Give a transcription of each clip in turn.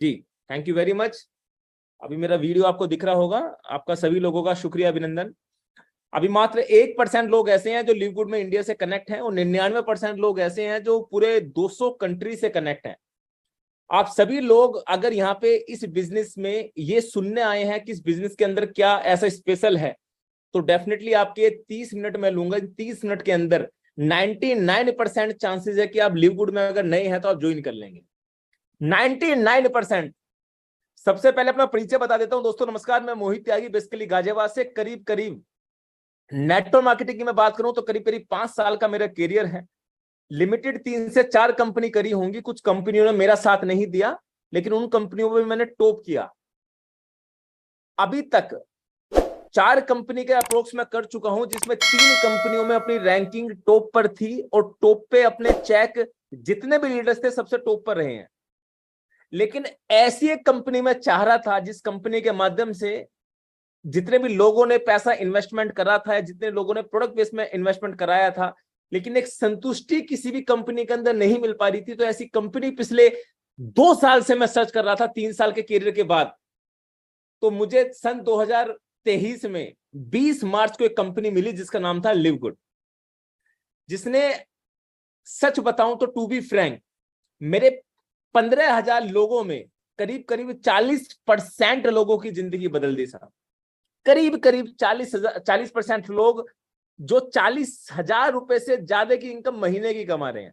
Ji, thank you very much. अभी मेरा video आपको दिख रहा होगा। आपका सभी लोगों का शुक्रिया, अभिनंदन। अभी मात्र 1% लोग ऐसे हैं जो लिव गुड में इंडिया से कनेक्ट हैं और 99% लोग ऐसे हैं जो पूरे 200 कंट्री से कनेक्ट हैं। आप सभी लोग अगर यहाँ पे इस बिजनेस में ये सुनने आए हैं कि इस बिजनेस के अंदर क्या ऐसा स्पेशल है, तो डेफिनेटली आपके 30 मिनट में लूंगा। 30 मिनट के अंदर 99% चांसेस है कि आप लिव गुड में अगर नए हैं तो आप ज्वाइन कर लेंगे। 99%। सबसे पहले अपना परिचय बता देता हूं दोस्तों। नमस्कार, मैं मोहित त्यागी, बेसिकली गाजियाबाद से। करीब करीब नेटवर्क मार्केटिंग की मैं बात करूं तो करीब करीब 5 साल का मेरा करियर है। लिमिटेड 3 से 4 कंपनी करी होंगी। कुछ कंपनियों ने मेरा साथ नहीं दिया, लेकिन उन कंपनियों में मैंने टॉप किया। अभी तक 4 कंपनी के अप्रोक्स में कर चुका हूं, जिसमें 3 कंपनियों में अपनी रैंकिंग टॉप पर थी और टॉप पे अपने चेक जितने भी लीडर्स थे सबसे टॉप पर रहे हैं। लेकिन ऐसी एक कंपनी में चाह रहा था जिस कंपनी के माध्यम से जितने भी लोगों ने पैसा इन्वेस्टमेंट करा था, जितने लोगों ने प्रोडक्ट बेस में इन्वेस्टमेंट कराया था, लेकिन एक संतुष्टि किसी भी कंपनी के अंदर नहीं मिल पा रही थी। तो ऐसी कंपनी पिछले 2 साल से मैं सर्च कर रहा था, 3 साल के करियर के बाद। तो मुझे सन 2023 में 20 मार्च को एक कंपनी मिली जिसका नाम था लिव गुड, जिसने, सच बताऊं तो टू बी फ्रैंक, मेरे 15,000 लोगों में करीब करीब 40% लोगों की जिंदगी बदल दी साहब। करीब करीब 40% लोग जो 40,000 रुपए से ज्यादा की इनकम महीने की कमा रहे हैं।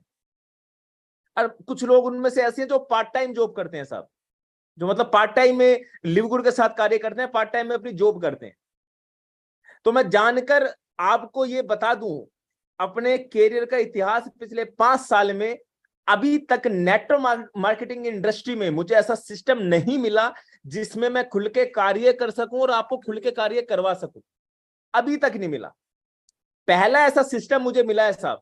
और कुछ लोग उनमें से ऐसे हैं जो पार्ट टाइम जॉब करते हैं साहब, जो मतलब पार्ट टाइम में लिव गुड के साथ कार्य करते हैं, पार्ट टाइम में अपनी जॉब करते हैं। तो मैं जानकर आपको ये बता दूं, अपने कैरियर का इतिहास पिछले 5 साल में अभी तक नेटवर्क मार्केटिंग इंडस्ट्री में मुझे ऐसा सिस्टम नहीं मिला जिसमें मैं खुल के कार्य कर सकूं और आपको खुल के कार्य करवा सकूं। अभी तक नहीं मिला। पहला ऐसा सिस्टम मुझे मिला है साहब।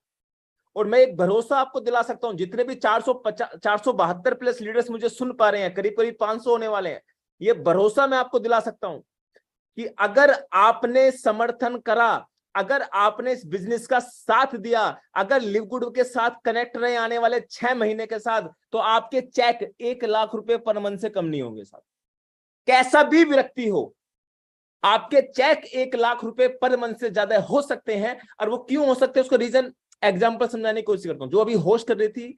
और मैं एक भरोसा आपको दिला सकता हूं, जितने भी 472 प्लस लीडर्स मुझे सुन पा रहे हैं, करीब करीब 500 होने वाले हैं, ये भरोसा मैं आपको दिला सकता हूं कि अगर आपने समर्थन करा, अगर आपने इस बिजनेस का साथ दिया, अगर लिव गुड के साथ कनेक्ट रहे आने वाले 6 महीने के साथ, तो आपके चेक 1 लाख रुपए पर मंथ से कम नहीं होंगे साहब। कैसा भी व्यक्ति हो, आपके चेक 1 लाख रुपए पर मंथ से ज्यादा हो सकते हैं। और वो क्यों हो सकते हैं, उसका रीजन एग्जाम्पल समझाने की कोशिश करता हूं। जो अभी होस्ट कर रही थी,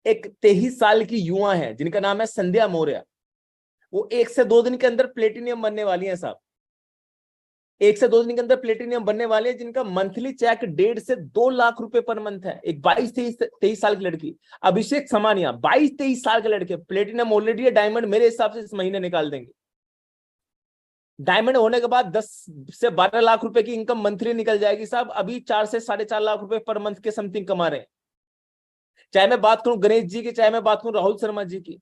एक 23 साल की युवा है जिनका नाम है संध्या मौर्य। वो 1 से 2 दिन के अंदर प्लेटिनियम बनने वाली है साहब। 1 से 2 दिन के अंदर प्लेटिनियम बनने वाले हैं, जिनका मंथली चेक 1.5 से 2 लाख रुपए पर मंथ है। एक 22-23 साल की लड़की, अभिषेक समानिया, 22-23 साल के लड़के, प्लेटिनम ऑलरेडी है, डायमंड मेरे हिसाब से इस महीने निकाल देंगे। डायमंड होने के बाद 10 से 12 लाख रुपए की इनकम मंथली निकल जाएगी साहब। अभी 4 से 4.5 लाख रुपए पर मंथ के समथिंग कमा रहे हैं। चाहे मैं बात करूं गणेश जी की, चाहे मैं बात करूं राहुल शर्मा जी की,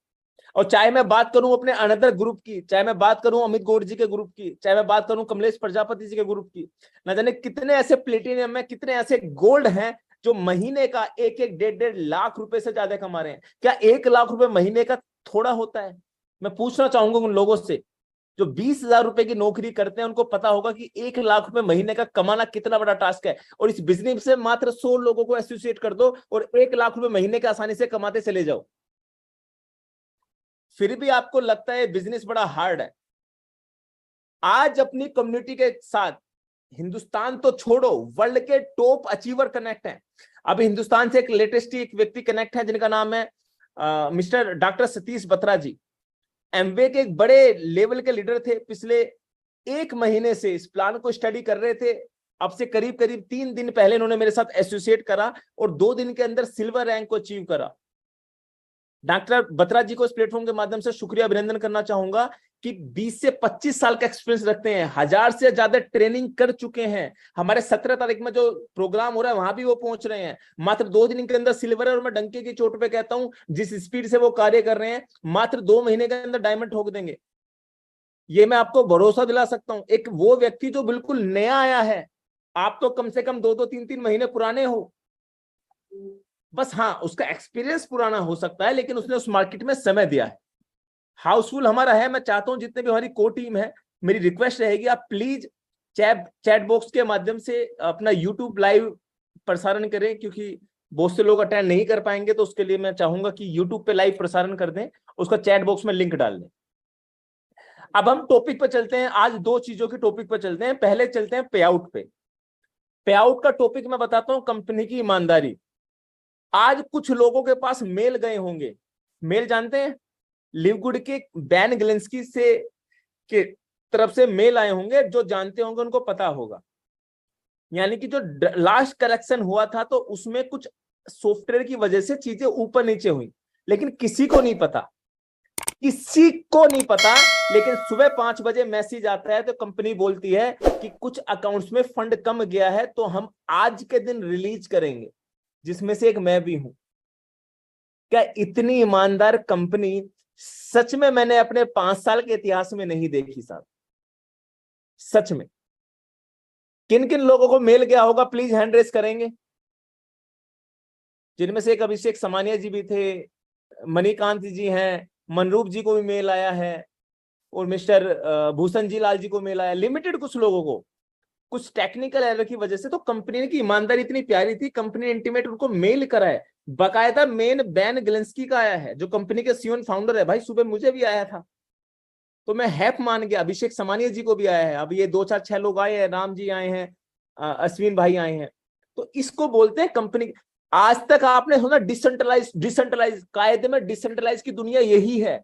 और चाहे मैं बात करूं अपने अनदर ग्रुप की, चाहे मैं बात करूं अमित गौड़ जी के ग्रुप की, चाहे मैं बात करूं कमलेश प्रजापति जी के ग्रुप की, ना जाने कितने ऐसे प्लेटिनियम है, कितने ऐसे गोल्ड हैं जो महीने का 1-1, 1.5 लाख रुपए से ज्यादा कमा रहे हैं। क्या 1 लाख रुपए महीने का थोड़ा होता है? मैं पूछना चाहूंगा उन लोगों से जो 20,000 रुपए की नौकरी करते हैं, उनको पता होगा कि 1 लाख रुपए महीने का कमाना कितना बड़ा टास्क है। और इस बिजनेस से मात्र 100 लोगों को एसोसिएट कर दो और 1 लाख रुपए महीने के आसानी से कमाते चले जाओ। फिर भी आपको लगता है बिजनेस बड़ा हार्ड है। आज अपनी कम्युनिटी के साथ हिंदुस्तान तो छोड़ो, वर्ल्ड के टॉप अचीवर कनेक्ट हैं। अभी हिंदुस्तान से एक लेटेस्ट एक व्यक्ति कनेक्ट है जिनका नाम है मिस्टर डॉक्टर सतीश बत्रा जी। एमवे के एक बड़े लेवल के लीडर थे। पिछले 1 महीने से इस प्लान को स्टडी कर रहे थे। अब से करीब करीब 3 दिन पहले इन्होंने मेरे साथ एसोसिएट करा और 2 दिन के अंदर सिल्वर रैंक को अचीव करा। डॉक्टर बत्रा जी को इस प्लेटफॉर्म के माध्यम से शुक्रिया अभिनंदन करना चाहूंगा कि 20 से 25 साल का एक्सपीरियंस रखते हैं, 1000 से ज्यादा ट्रेनिंग कर चुके हैं। हमारे 17 तारीख में जो प्रोग्राम हो रहा है वहां भी वो पहुंच रहे हैं। मात्र 2 दिन के अंदर सिल्वर, और मैं डंके की चोट पे कहता हूं जिस स्पीड से वो कार्य कर रहे हैं, मात्र 2 महीने के अंदर डायमंड ठोक देंगे। ये मैं आपको भरोसा दिला सकता हूं। एक वो व्यक्ति जो बिल्कुल नया आया है, आप तो कम से कम 2-2, 3-3 महीने पुराने हो, बस हाँ उसका एक्सपीरियंस पुराना हो सकता है, लेकिन उसने उस मार्केट में समय दिया है। हाउसफुल हमारा है। मैं चाहता हूं जितने भी हमारी को टीम है, मेरी रिक्वेस्ट रहेगी आप प्लीज चैट बॉक्स के माध्यम से अपना यूट्यूब लाइव प्रसारण करें, क्योंकि बहुत से लोग अटेंड नहीं कर पाएंगे, तो उसके लिए मैं चाहूंगा कि यूट्यूब पे लाइव प्रसारण कर दें, उसका चैट बॉक्स में लिंक डाल दें। अब हम टॉपिक पर चलते हैं, आज दो चीजों के टॉपिक पर चलते हैं। पहले चलते हैं पे आउट पे। पे आउट का टॉपिक मैं बताता हूं, कंपनी की ईमानदारी। आज कुछ लोगों के पास मेल गए होंगे, मेल जानते हैं, लिवगुड के बैन ग्लिंस्की से के तरफ से मेल आए होंगे, जो जानते होंगे उनको पता होगा। यानी कि जो लास्ट करेक्शन हुआ था तो उसमें कुछ सॉफ्टवेयर की वजह से चीजें ऊपर नीचे हुई, लेकिन किसी को नहीं पता, किसी को नहीं पता। लेकिन सुबह 5 बजे मैसेज आता है तो कंपनी बोलती है कि कुछ अकाउंट्स में फंड कम गया है, तो हम आज के दिन रिलीज करेंगे, जिसमें से एक मैं भी हूं। क्या इतनी ईमानदार कंपनी सच में मैंने अपने 5 साल के इतिहास में नहीं देखी साहब, सच में। किन किन लोगों को मेल गया होगा, प्लीज हैंड रेस करेंगे। जिनमें से एक अभिषेक समानिया जी भी थे, मणिकांत जी हैं, मनरूप जी को भी मेल आया है, और मिस्टर भूषण जी लाल जी को मेल आया। लिमिटेड कुछ लोगों को कुछ टेक्निकल एरर की वजह से, तो कंपनी की ईमानदारी इतनी प्यारी थी, कंपनी ने इंटीमेट उनको मेल करा है। बाकायदा मेन बैन ग्लिंस्की का आया है, जो कंपनी के सीईओ फाउंडर है। भाई सुबह मुझे भी आया था, तो मैं हैप मान गया। अभिषेक समानिया जी को भी आया है, अब ये 2 4 6 लोग आए हैं, राम जी आए हैं, अश्विन भाई आए हैं। तो इसको बोलते हैं कंपनी। आज तक आपने सुना डिसेंट्रलाइज, डिसेंट्रलाइज कायदे में डिसेंट्रलाइज की दुनिया यही है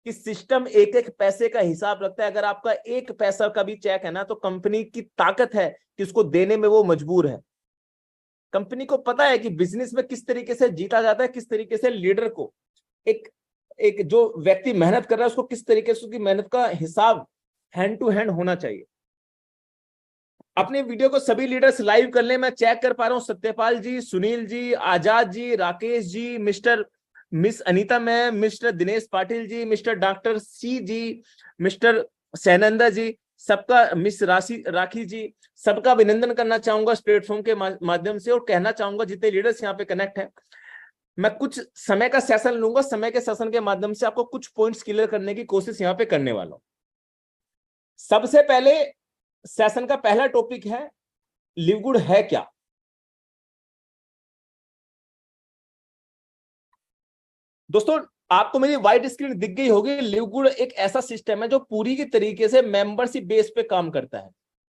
कि सिस्टम एक एक पैसे का हिसाब रखता है। अगर आपका एक पैसा का भी चेक है ना, तो कंपनी की ताकत है कि उसको देने में वो मजबूर है। कंपनी को पता है कि बिजनेस में किस तरीके से जीता जाता है, किस तरीके से लीडर को, एक एक जो व्यक्ति मेहनत कर रहा है उसको किस तरीके से उसकी मेहनत का हिसाब हैंड टू हैंड होना चाहिए। अपने वीडियो को सभी लीडर्स लाइव कर ले, मैं चेक कर पा रहा हूं। Satyapal ji, Sunil ji, Azad ji, Rakesh ji, miss Anita ma'am, mister Dinesh Patil ji, mister doctor C ji, mister Sainanda ji, सबका, मिस राखी जी, सबका अभिनंदन करना चाहूंगा इस प्लेटफॉर्म के माध्यम से। और कहना चाहूंगा जितने लीडर्स यहाँ पे कनेक्ट हैं, मैं कुछ समय का सेशन लूंगा, समय के सेशन के माध्यम से आपको कुछ पॉइंट्स क्लियर करने की कोशिश यहाँ पे करने वाला हूं। सबसे पहले सेशन का पहला टॉपिक है, लिवगुड है क्या। दोस्तों आपको मेरी व्हाइट स्क्रीन दिख गई होगी। लिवगुड एक ऐसा सिस्टम है जो पूरी की तरीके से मेंबरशिप बेस पे काम करता है।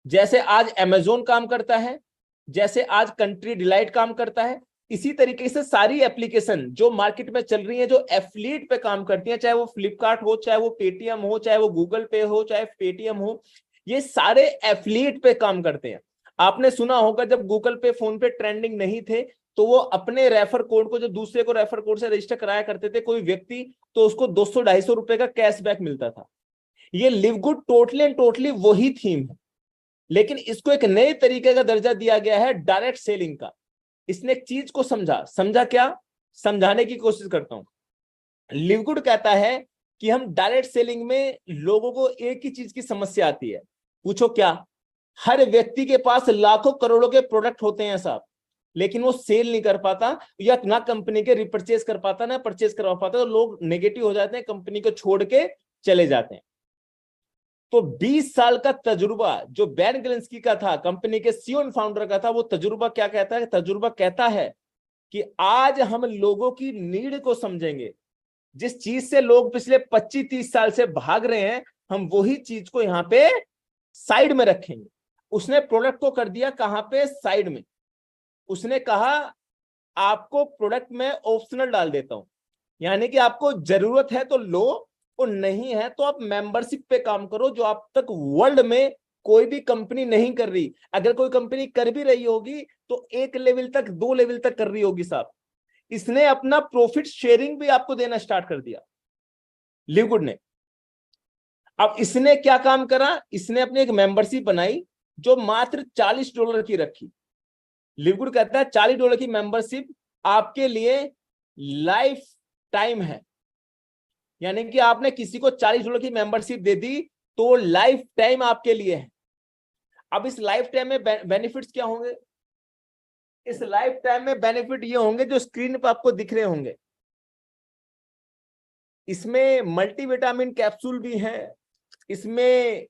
जैसे आज अमेजोन काम करता है, जैसे आज कंट्री डिलाइट काम करता है, इसी तरीके से सारी एप्लीकेशन जो मार्केट में चल रही है, जो एफिलिएट पे काम करती है, चाहे वो फ्लिपकार्ट हो, चाहे वो पेटीएम हो, चाहे वो गूगल पे हो, चाहे पेटीएम हो, ये सारे एफिलिएट पे काम करते हैं। आपने सुना होगा जब गूगल पे, फोन पे ट्रेंडिंग नहीं थे, तो वो अपने रेफर कोड को, जो दूसरे को रेफर कोड से रजिस्टर कराया करते थे कोई व्यक्ति, तो उसको 200-250 रुपए का कैशबैक मिलता था। ये लिवगुड टोटली एंड टोटली वही थीम है, लेकिन इसको एक नए तरीके का दर्जा दिया गया है, डायरेक्ट सेलिंग का। इसने एक चीज को समझा क्या, समझाने की कोशिश करता हूं। लिवगुड कहता है कि हम डायरेक्ट सेलिंग में लोगों को एक ही चीज की समस्या आती है, पूछो क्या। हर व्यक्ति के पास लाखों करोड़ों के प्रोडक्ट होते हैं साहब, लेकिन वो सेल नहीं कर पाता, या ना कंपनी के रिपर्चेज कर पाता, ना परचेज करवा पाता, तो लोग नेगेटिव हो जाते हैं, कंपनी को छोड़ के चले जाते हैं। तो 20 साल का तजुर्बा जो बैन ग्लिंस्की का था, कंपनी के सीईओ एंड फाउंडर का था, वो तजुर्बा क्या कहता है, तजुर्बा कहता है कि आज हम लोगों की नीड को समझेंगे। जिस चीज से लोग पिछले 25-30 साल से भाग रहे हैं, हम वही चीज को यहाँ पे साइड में रखेंगे। उसने प्रोडक्ट को कर दिया कहां पे, साइड में। उसने कहा आपको प्रोडक्ट में ऑप्शनल डाल देता हूं, यानी कि आपको जरूरत है तो लो, और नहीं है तो आप मेंबरशिप पे काम करो, जो आप तक वर्ल्ड में कोई भी कंपनी नहीं कर रही। अगर कोई कंपनी कर भी रही होगी तो 1 लेवल तक, 2 लेवल तक कर रही होगी साहब। इसने अपना प्रॉफिट शेयरिंग भी आपको देना स्टार्ट कर दिया, लिवगुड ने। अब इसने क्या काम करा, इसने अपनी एक मेंबरशिप बनाई जो मात्र $40 की रखी। लिवगुड कहता है $40 की मेंबरशिप आपके लिए लाइफ टाइम है, यानी कि आपने किसी को $40 की मेंबरशिप दे दी तो लाइफ टाइम आपके लिए है। अब इस लाइफ टाइम में बेनिफिट्स क्या होंगे, इस लाइफ टाइम में बेनिफिट ये होंगे जो स्क्रीन पर आपको दिख रहे होंगे। इसमें मल्टीविटामिन कैप्सूल भी हैं, इसमें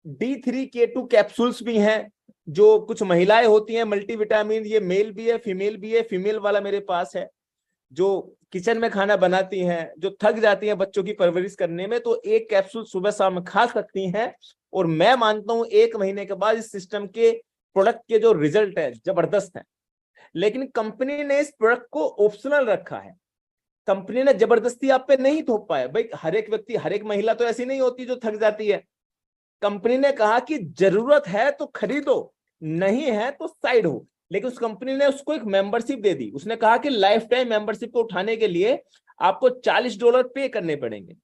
D3K2 कैप्सूल्स भी हैं, जो कुछ महिलाएं होती हैं मल्टीविटामिन, ये मेल भी है फीमेल भी है, फीमेल वाला मेरे पास है, जो किचन में खाना बनाती हैं, जो थक जाती हैं बच्चों की परवरिश करने में, तो एक कैप्सूल सुबह शाम खा सकती हैं। और मैं मानता हूं 1 महीने के बाद इस सिस्टम के प्रोडक्ट के जो रिजल्ट है जबरदस्त है। लेकिन कंपनी ने इस प्रोडक्ट को ऑप्शनल रखा है, कंपनी ने जबरदस्ती आप पे नहीं थोप पाया। भाई हर एक व्यक्ति, हर एक महिला तो ऐसी नहीं होती जो थक जाती है। कंपनी ने कहा कि जरूरत है तो खरीदो, नहीं है तो साइड हो। लेकिन उस कंपनी ने उसको एक मेंबरशिप दे दी। उसने कहा कि लाइफ टाइम मेंबरशिप को उठाने के लिए आपको $40 पे करने पड़ेंगे।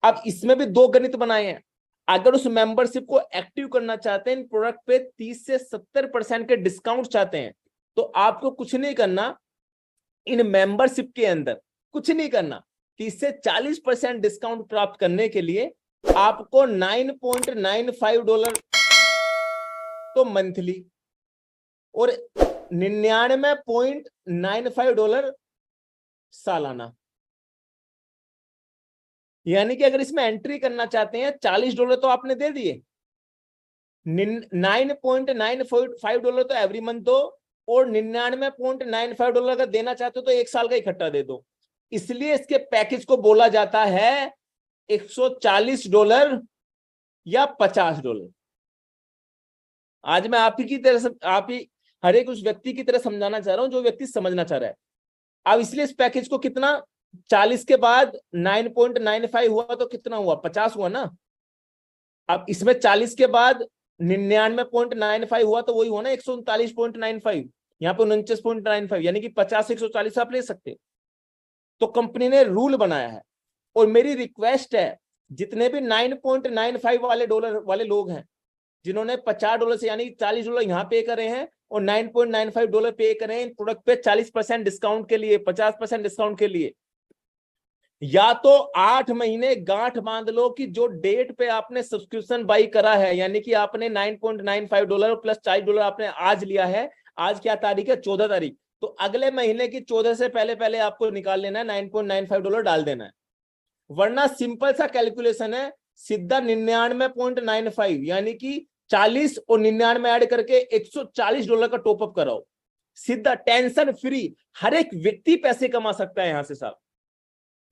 अब इसमें भी दो गणित बनाए हैं। अगर उस मेंबरशिप को एक्टिव करना चाहते हैं, इन प्रोडक्ट पे 30 से 70% के डिस्काउंट चाहते हैं, तो आपको कुछ नहीं करना, इन मेंबरशिप के अंदर कुछ नहीं करना, 30 से 40% डिस्काउंट प्राप्त करने के लिए आपको $9.95 तो मंथली और $99.95 सालाना। यानी कि अगर इसमें एंट्री करना चाहते हैं, $40 तो आपने दे दिए, $9.95 तो एवरी मंथ दो, और $99.95 अगर देना चाहते हो तो 1 साल का इकट्ठा दे दो। इसलिए इसके पैकेज को बोला जाता है $140 या $50। आज मैं आप ही की तरह, आप ही हर एक उस व्यक्ति की तरह समझाना चाह रहा हूं जो व्यक्ति समझना चाह रहा है। अब इसलिए इस पैकेज को कितना, 40 के बाद 9.95 हुआ तो कितना हुआ, 50 हुआ ना। अब इसमें 40 के बाद 99.95 हुआ तो वही हुआ ना 139.95, यहाँ पे 49.95, यानी कि 50 से 140 आप ले सकते हो। तो कंपनी ने रूल बनाया है। और मेरी रिक्वेस्ट है, जितने भी 9.95 वाले डॉलर वाले लोग हैं, जिन्होंने $50 से यानी $40 यहाँ पे करे हैं और $9.95 पे करे हैं इन प्रोडक्ट पे 40% डिस्काउंट के लिए, 50% डिस्काउंट के लिए, या तो 8 महीने गांठ बांध लो कि जो डेट पे आपने सब्सक्रिप्शन बाई करा है, यानी कि आपने $9.95 प्लस $40 आपने आज लिया है। आज क्या तारीख है, 14 तारीख, तो अगले महीने की 14 से पहले पहले आपको निकाल लेना है, $9.95 डाल देना है। वरना सिंपल सा कैलकुलेशन है, सीधा 99.95 यानी कि 40 और 99 ऐड करके $140 का टॉपअप कराओ, सीधा टेंशन फ्री। हर एक व्यक्ति पैसे कमा सकता है यहां से साहब।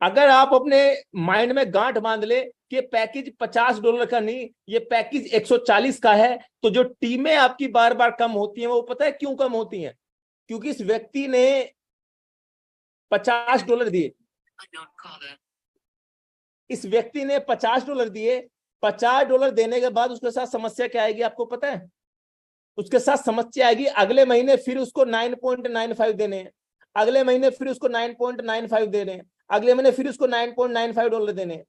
अगर आप अपने माइंड में गांठ बांध ले कि पैकेज $50 का नहीं, ये पैकेज 140 का है, तो जो टीमें आपकी बार बार कम होती हैं वो पता है क्यों कम होती हैं? क्योंकि इस व्यक्ति ने $50 दिए, इस व्यक्ति ने $50 दिए, $50 देने के बाद उसके साथ समस्या क्या आएगी आपको पता है? उसके साथ समस्या आएगी अगले महीने फिर उसको 9.95 देने हैं, अगले महीने फिर उसको 9.95 देने हैं, अगले महीने फिर उसको $9.95 देने हैं।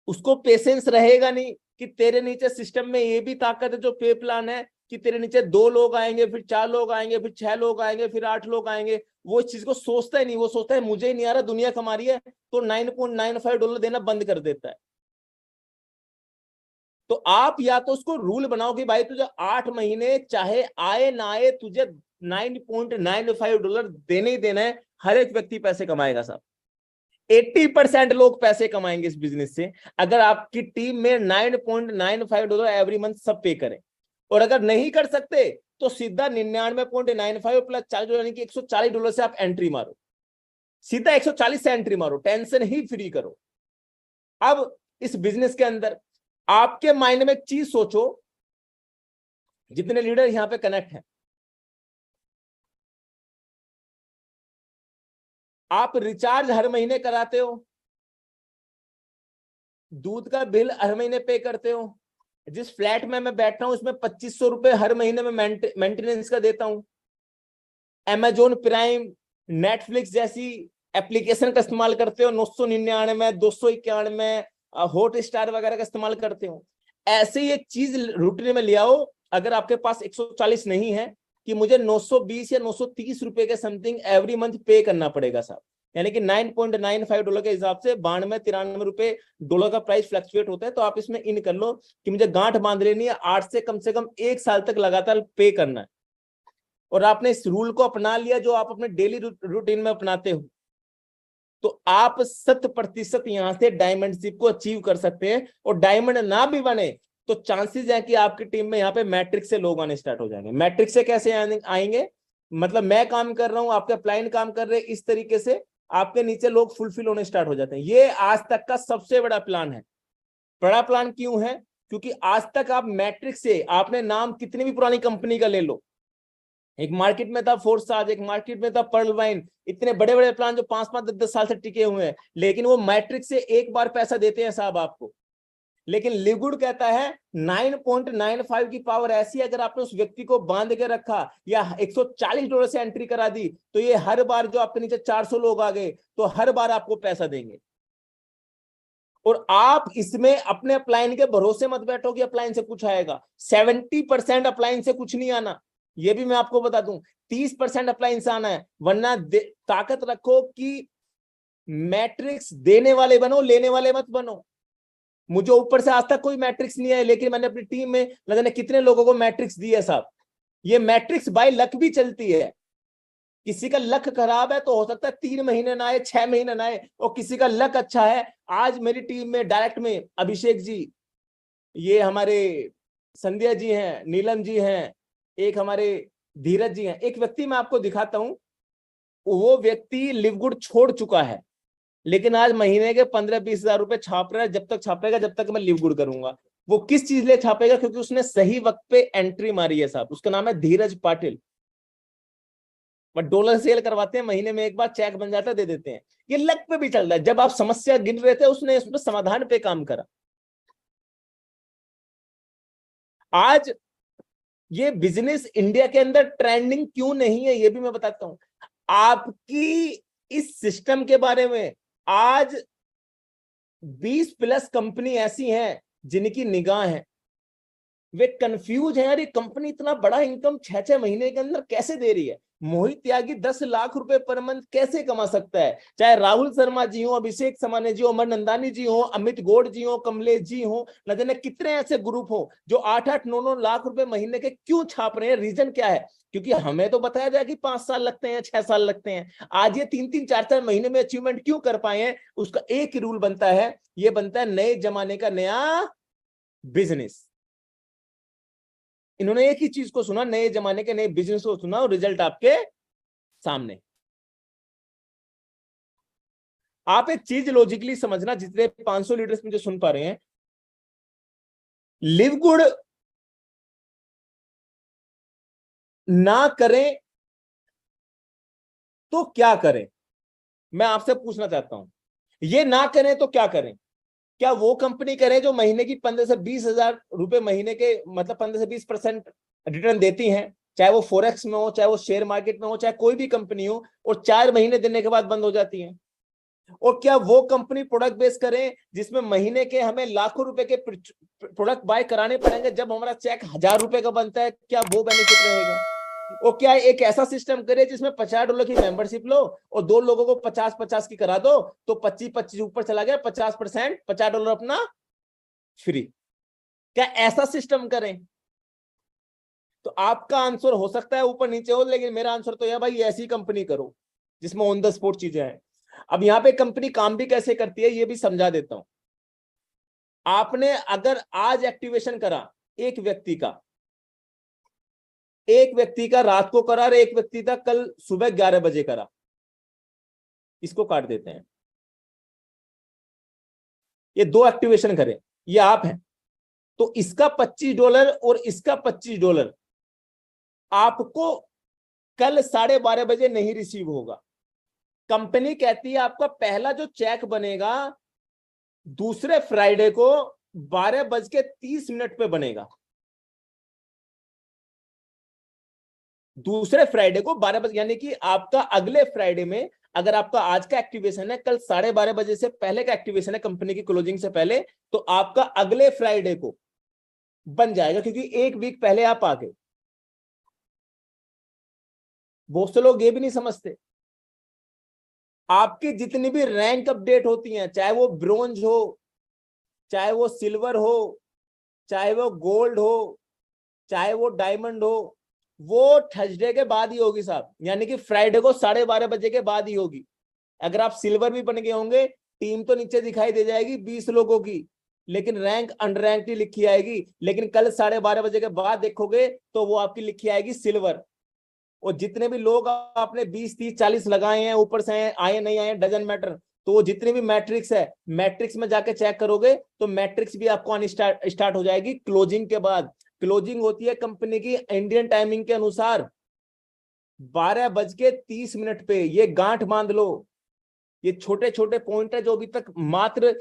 उसको पेशेंस रहेगा नहीं कि तेरे नीचे सिस्टम में ये भी ताकत है जो पे प्लान है कि तेरे नीचे 2 लोग आएंगे, फिर 4 लोग आएंगे, फिर 6 लोग आएंगे, फिर 8 लोग आएंगे। वो इस चीज को सोचता ही नहीं, वो सोचता है मुझे ही नहीं आ रहा, दुनिया कमा रही है, तो $9.95 देना बंद कर देता है। तो आप या तो उसको रूल बनाओ कि भाई तुझे 8 महीने चाहे आए ना आए, तुझे $9.95 देने ही देना है। हर एक व्यक्ति पैसे कमाएगा साहब, 80% लोग पैसे कमाएंगे इस बिजनेस से अगर आपकी टीम में $9.95 एवरी मंथ सब पे करें। और अगर नहीं कर सकते तो सीधा 99.95 प्लस $40 यानी कि $140 से आप एंट्री मारो, सीधा 140 से एंट्री मारो, टेंशन ही फ्री करो। अब इस बिजनेस के अंदर आपके माइंड में एक चीज सोचो, जितने लीडर यहां पे कनेक्ट हैं, आप रिचार्ज हर महीने कराते हो, दूध का बिल हर महीने पे करते हो, जिस फ्लैट में मैं बैठ रहा हूं उसमें $2500 हर महीने में मेंटेनेंस का देता हूं, Amazon प्राइम, नेटफ्लिक्स जैसी एप्लीकेशन का इस्तेमाल करते हो, 999, 291, हॉट स्टार वगैरह का इस्तेमाल करते हो। ऐसे ही एक चीज रूटीन में ले आओ, अगर आपके पास 140 नहीं है कि मुझे 920 या $930 के समथिंग एवरी मंथ पे करना पड़ेगा साहब, यानी कि $9.95 के हिसाब से 92-93 का प्राइस फ्लक्चुएट होता है। तो आप इसमें इन कर लो कि मुझे गांठ बांध लेनी है, 8 से कम 1 साल तक लगातार पे करना है। और आपने इस रूल को अपना लिया जो आप अपने डेली रूटीन में अपनाते हो, तो आप 100% यहां से डायमंडशिप को अचीव कर सकते हैं। और डायमंड ना भी बने तो चांसेस है कि आपकी टीम में यहाँ पे मैट्रिक्स से लोग आने स्टार्ट हो जाएंगे। मैट्रिक्स से कैसे आएंगे, मतलब मैं काम कर रहा हूं, आपके क्लाइंट काम कर रहे हैं, इस तरीके से आपके नीचे लोग फुलफिल होने स्टार्ट हो जाते हैं। ये आज तक का सबसे बड़ा प्लान है। बड़ा प्लान क्यों है, क्योंकि आज तक आप मैट्रिक्स से, आपने नाम कितनी भी पुरानी कंपनी का ले लो, एक मार्केट में था फोर्साज, एक मार्केट में था पर्ल वाइन, इतने बड़े बड़े प्लान जो 5-5 10-10 साल से टिके हुए हैं, लेकिन वो मैट्रिक्स से एक बार पैसा देते हैं साहब आपको। लेकिन लिवगुड कहता है 9.95 की पावर ऐसी, अगर आपने उस व्यक्ति को बांध के रखा या $140 से एंट्री करा दी, तो ये हर बार जो आपके नीचे 400 लोग आ गए तो हर बार आपको पैसा देंगे। और आप इसमें अपने अपलाइन के भरोसे मत बैठो कि अपलाइन से कुछ आएगा। 70% अपलाइन से कुछ नहीं आना, ये भी मैं आपको बता दूं। 30% अपलाइन से आना है, वरना ताकत रखो कि मैट्रिक्स देने वाले बनो, लेने वाले मत बनो। मुझे ऊपर से आज तक कोई मैट्रिक्स नहीं है, लेकिन मैंने अपनी टीम में न जाने कितने लोगों को मैट्रिक्स दी है साहब। ये मैट्रिक्स बाय लक भी चलती है। किसी का लक खराब है तो हो सकता है 3 महीने ना आए, 6 महीने ना आए, और किसी का लक अच्छा है। आज मेरी टीम में डायरेक्ट में अभिषेक जी, ये हमारे संध्या जी हैं, नीलम जी हैं, एक हमारे धीरज जी हैं। एक व्यक्ति मैं आपको दिखाता हूं, वो व्यक्ति लिवगुड छोड़ चुका है, लेकिन आज महीने के 15-20 हजार रुपए छाप रहा है। जब तक छापेगा, जब तक मैं लिवगुड करूंगा। वो किस चीज लिए छापेगा, क्योंकि उसने सही वक्त पे एंट्री मारी है साहब। उसका नाम है धीरज पाटिल। बट डॉलर सेल करवाते हैं, महीने में एक बार चेक बन जाता है, दे देते हैं। ये लक पे भी चल रहा है। जब आप समस्या गिन रहे थे, उसने उसमें समाधान पे काम करा। आज ये बिजनेस इंडिया के अंदर ट्रेंडिंग क्यों नहीं है, ये भी मैं बताता हूं आपकी इस सिस्टम के बारे में। आज 20+ कंपनी ऐसी हैं जिनकी निगाह है, वे कंफ्यूज हैं, यार ये कंपनी इतना बड़ा इनकम 6-6 महीने के अंदर कैसे दे रही है। मोहित त्यागी 10 लाख रुपए पर मंथ कैसे कमा सकता है। चाहे राहुल शर्मा जी हो, अभिषेक समाने जी हो, अमर नंदानी जी हो, अमित गौड़ जी हो, कमलेश जी हो, न जाने कितने ऐसे ग्रुप हो जो 8-8 9-9 लाख रुपए महीने के क्यों छाप रहे हैं। रीजन क्या है, क्योंकि हमें तो बताया जाए कि 5 साल लगते हैं, 6 साल लगते हैं। आज ये 3-3 4-4 महीने में अचीवमेंट क्यों कर पाए हैं, उसका एक ही रूल बनता है, ये बनता है नए जमाने का नया बिजनेस। इन्होंने एक ही चीज को सुना, नए जमाने के नए बिजनेस को सुना, और रिजल्ट आपके सामने। आप एक चीज लॉजिकली समझना, जितने 500 लीडर्स मुझे सुन पा रहे हैं, लिव गुड ना करें तो क्या करें, मैं आपसे पूछना चाहता हूं। ये ना करें तो क्या करें। क्या वो कंपनी करें जो महीने की 15 से 20 हजार रुपए महीने के, मतलब 15 से 20% रिटर्न देती हैं, चाहे वो फॉरेक्स में हो, चाहे वो शेयर मार्केट में हो, चाहे कोई भी कंपनी हो, और 4 महीने देने के बाद बंद हो जाती है। और क्या वो कंपनी प्रोडक्ट बेस करें जिसमें महीने के हमें लाखों रुपए के प्रोडक्ट बाय कराने पड़ेंगे, जब हमारा चेक 1000 रुपए का बनता है, क्या वो बेनिफिट रहेगा। और क्या एक ऐसा सिस्टम करे जिसमें $50 की मेंबरशिप लो और 2 लोगों को 50-50 की करा दो, तो 25-25 ऊपर चला गया, 50%, $50 अपना फ्री। क्या ऐसा सिस्टम करें। तो आपका आंसर हो सकता है ऊपर नीचे हो, लेकिन मेरा आंसर तो यह भाई ऐसी कंपनी करो जिसमें ऑन द स्पॉट चीजें हैं। अब यहां पे कंपनी काम भी कैसे करती है ये भी समझा देता हूं। आपने अगर आज एक्टिवेशन करा एक व्यक्ति का रात को करा, और एक व्यक्ति का कल सुबह 11 बजे करा, इसको काट देते हैं। ये 2 एक्टिवेशन करें, ये आप हैं, तो इसका $25 और इसका $25 आपको कल 12:30 बजे नहीं रिसीव होगा। कंपनी कहती है आपका पहला जो चेक बनेगा दूसरे फ्राइडे को 12:30 पे बनेगा। दूसरे फ्राइडे को 12 बजे, यानी कि आपका अगले फ्राइडे में, अगर आपका आज का एक्टिवेशन है, कल 12:30 बजे से पहले का एक्टिवेशन है कंपनी की क्लोजिंग से पहले, तो आपका अगले फ्राइडे को बन जाएगा, क्योंकि एक वीक पहले आप आ गए। बहुत से लोग ये भी नहीं समझते, आपकी जितनी भी रैंक अपडेट होती हैं, चाहे वो ब्रोंज हो, चाहे वो सिल्वर हो, चाहे वो गोल्ड हो, चाहे वो डायमंड हो, वो थर्सडे के बाद ही होगी साहब, यानी कि फ्राइडे को 12:30 बजे के बाद ही होगी। अगर आप सिल्वर भी बन गए होंगे, टीम तो नीचे दिखाई दे जाएगी 20 लोगों की, लेकिन रैंक अनरैंक्ड ही लिखी आएगी। लेकिन कल 12:30 बजे के बाद देखोगे तो वो आपकी लिखी आएगी सिल्वर। और जितने भी लोग आपने 20, 30, 40 लगाए हैं, ऊपर से आए नहीं आए, डजंट मैटर। तो वो जितने भी मैट्रिक्स है, मैट्रिक्स में जाके चेक करोगे तो मैट्रिक्स भी आपको आनी स्टार्ट हो जाएगी क्लोजिंग के बाद। क्लोजिंग होती है कंपनी की इंडियन टाइमिंग के अनुसार 12:30 पे। ये गांठ बांध लो। ये छोटे छोटे पॉइंट है जो अभी तक मात्र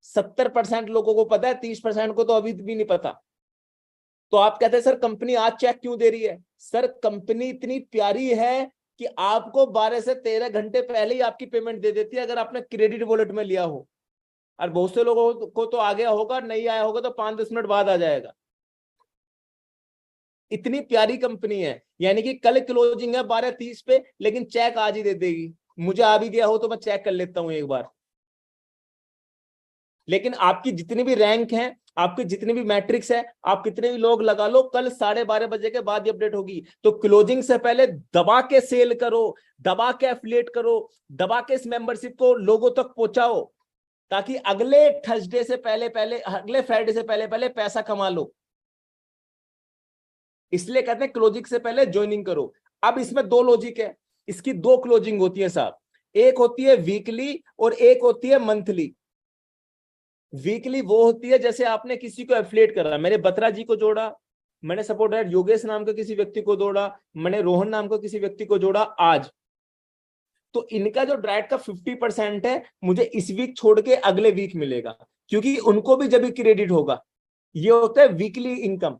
70% लोगों को पता है, 30% को तो अभी भी नहीं पता। तो आप कहते हैं सर कंपनी आज चेक क्यों दे रही है? सर कंपनी इतनी प्यारी है कि आपको 12 से 13 घंटे पहले ही आपकी पेमेंट दे देती है अगर आपने क्रेडिट वॉलेट में लिया हो। और बहुत से लोगों को तो आ गया होगा, नहीं आया होगा तो 5-10 मिनट बाद आ जाएगा। इतनी प्यारी कंपनी है। यानी कि कल क्लोजिंग है 12:30 पे, लेकिन चेक आज ही दे देगी। मुझे आ भी गया हो तो मैं चेक कर लेता हूं एक बार। लेकिन आपकी जितनी भी रैंक है, आपकी जितनी भी मैट्रिक्स है, आप कितने भी लोग लगा लो, कल 12:30 बजे के बाद ही अपडेट होगी। तो क्लोजिंग से पहले दबा के सेल करो, दबा के एफिलिएट करो, दबा के इस मेंबरशिप को लोगों तक पहुंचाओ, ताकि अगले थर्सडे से पहले पहले, अगले फ्राइडे से पहले पहले पैसा कमा लो। इसलिए कहते हैं क्लोजिंग से पहले ज्वाइनिंग करो। अब इसमें दो लॉजिक है, इसकी दो क्लोजिंग होती है साहब। एक होती है वीकली और एक होती है मंथली। वीकली वो होती है जैसे आपने किसी को एफिलिएट करा, मैंने बत्रा जी को जोड़ा, मैंने सपोर्ट डायरेक्ट योगेश नाम के किसी व्यक्ति को जोड़ा, मैंने रोहन नाम के किसी व्यक्ति को जोड़ा आज। तो इनका जो डायरेक्ट का 50% है मुझे इस वीक छोड़ के अगले वीक मिलेगा, क्योंकि उनको भी जब क्रेडिट होगा। ये होता है वीकली इनकम।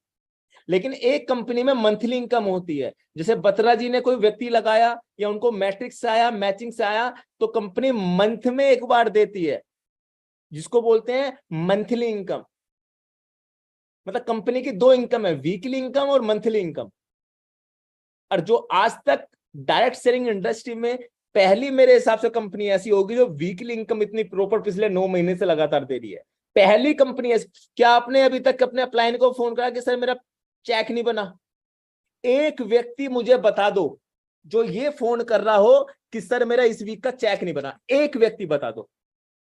लेकिन एक कंपनी में मंथली इनकम होती है। जैसे बत्रा जी ने कोई व्यक्ति लगाया या उनको मैट्रिक्स से आया, मैचिंग से आया, तो कंपनी मंथ में एक बार देती है, जिसको बोलते हैं मंथली इनकम। मतलब कंपनी की दो इनकम है, वीकली इनकम और मंथली इनकम। और जो आज तक डायरेक्ट सेलिंग इंडस्ट्री में पहली मेरे हिसाब से कंपनी ऐसी होगी जो वीकली इनकम इतनी प्रॉपर पिछले 9 महीने से लगातार दे रही है। पहली कंपनी ऐसी। क्या आपने अभी तक अपने अपलाइन को फोन करा कि सर मेरा चेक नहीं बना? एक व्यक्ति मुझे बता दो जो ये फोन कर रहा हो कि सर मेरा इस वीक का चेक नहीं बना, एक व्यक्ति बता दो।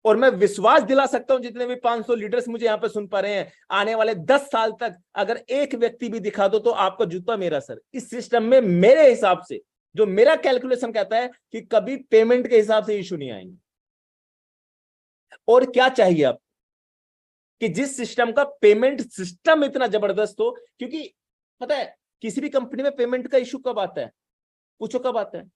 और मैं विश्वास दिला सकता हूं जितने भी 500 लीडर्स मुझे यहां पे सुन पा रहे हैं, आने वाले 10 साल तक अगर एक व्यक्ति भी दिखा दो तो आपका जूता मेरा सर। इस सिस्टम में मेरे हिसाब से, जो मेरा कैलकुलेशन कहता है कि कभी पेमेंट के हिसाब से इशू नहीं आएंगे। और क्या चाहिए आप कि जिस सिस्टम का पेमेंट सिस्टम इतना जबरदस्त हो? क्योंकि पता है किसी भी कंपनी में पेमेंट का इशू कब आता है? पूछो कब आता है?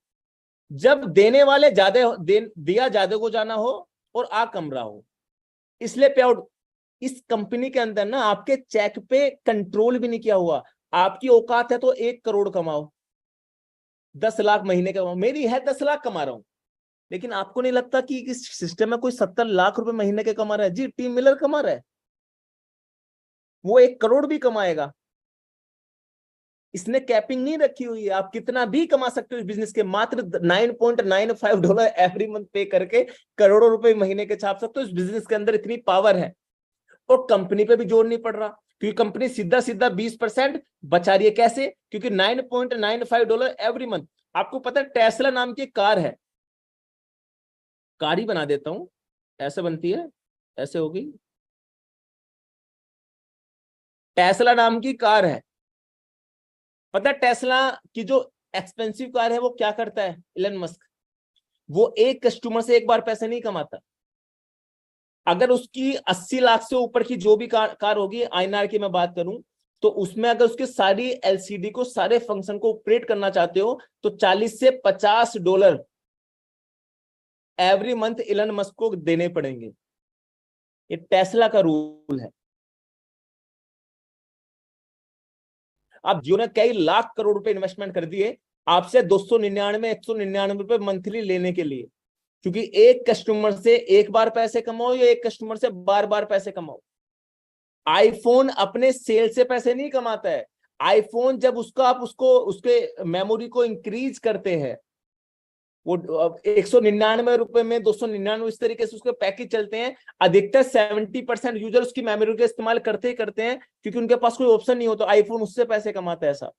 जब देने वाले ज्यादा दिया ज्यादा को जाना हो और आ कम रहा हो। इसलिए पे आउट इस कंपनी के अंदर ना आपके चेक पे कंट्रोल भी नहीं किया हुआ। आपकी औकात है तो 1 करोड़ कमाओ, 10 लाख महीने कमाओ। मेरी है 10 लाख कमा रहा हूं, लेकिन आपको नहीं लगता कि इस सिस्टम में कोई 70 लाख रुपए महीने के कमा रहा है? जी, टीम मिलर कमा रहा है, वो 1 करोड़ भी कमाएगा। इसने कैपिंग नहीं रखी हुई है, आप कितना भी कमा सकते हो इस बिजनेस के। मात्र $9.95 एवरी मंथ पे करके करोड़ों रुपए महीने के छाप सकते हो। इस बिजनेस के अंदर इतनी पावर है। और कंपनी पे भी जोर नहीं पड़ रहा, क्योंकि कंपनी सीधा सीधा 20% बचा रही है। कैसे? क्योंकि $9.95 एवरी मंथ। आपको पता है टेस्ला नाम की कार है, कार ही बना देता हूं, ऐसे बनती है, ऐसे होगी। टेस्ला नाम की कार है। पता है टेस्ला की जो एक्सपेंसिव कार है वो क्या करता है? इलन मस्क, वो एक कस्टमर से एक बार पैसे नहीं कमाता। अगर उसकी 80 लाख से ऊपर की जो भी कार होगी, आईएनआर की मैं बात करूं, तो उसमें अगर उसके सारी एलसीडी को, सारे फंक्शन को ऑपरेट करना चाहते हो तो $40 से $50 एवरी मंथ इलन मस्क को देने पड़ेंगे। ये टेस्ला का रूल है। अब जियो ने कई लाख करोड़ रुपए इन्वेस्टमेंट कर दिए आपसे 299 199 रुपए मंथली लेने के लिए, क्योंकि एक कस्टमर से एक बार पैसे कमाओ या एक कस्टमर से बार बार पैसे कमाओ। आईफोन अपने सेल से पैसे नहीं कमाता है। आईफोन जब उसका आप उसके मेमोरी को इंक्रीज करते हैं, वो 199 रुपए में 299, इस तरीके से उसके पैकेज चलते हैं। अधिकतर 70% यूजर उसकी मेमोरी का इस्तेमाल करते ही करते हैं, क्योंकि उनके पास कोई ऑप्शन नहीं होता। आईफोन उससे पैसे कमाता है ऐसा।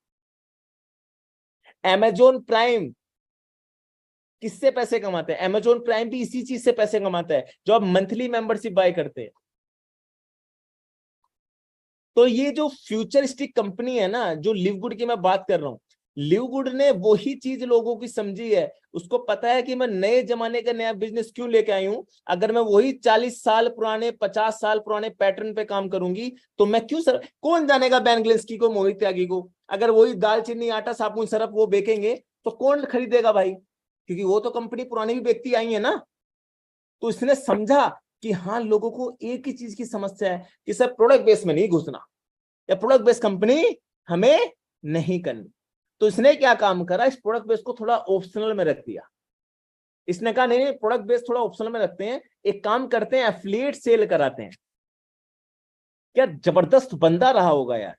Amazon प्राइम किससे पैसे कमाते हैं? Amazon प्राइम भी इसी चीज से पैसे कमाता है, जो आप मंथली मेंबरशिप बाय करते हैं। तो ये जो फ्यूचरिस्टिक कंपनी है ना, जो लिवगुड की मैं बात कर रहा हूँ, लिवगुड ने वही चीज लोगों की समझी है। उसको पता है कि मैं नए जमाने का नया बिजनेस क्यों लेके आई हूं। अगर मैं वही 40 साल पुराने 50 साल पुराने पैटर्न पे काम करूंगी तो मैं क्यों सर, कौन जानेगा बेन गिलेंस्की को, मोहित त्यागी को। अगर वही दालचीनी आटा साबुन सरफ वो बेचेंगे तो कौन खरीदेगा भाई, क्योंकि वो तो कंपनी पुरानी भी बेचती आई है ना। तो इसने समझा कि हाँ, लोगों को एक ही चीज की समस्या है कि सर प्रोडक्ट बेस में नहीं घुसना, या प्रोडक्ट बेस्ड कंपनी हमें नहीं करनी। तो इसने क्या काम करा, इस प्रोडक्ट बेस को थोड़ा ऑप्शनल में रख दिया। इसने कहा नहीं, प्रोडक्ट बेस थोड़ा ऑप्शनल में रखते हैं, एक काम करते हैं, एफिलिएट सेल कराते हैं। क्या जबरदस्त बंदा रहा होगा यार,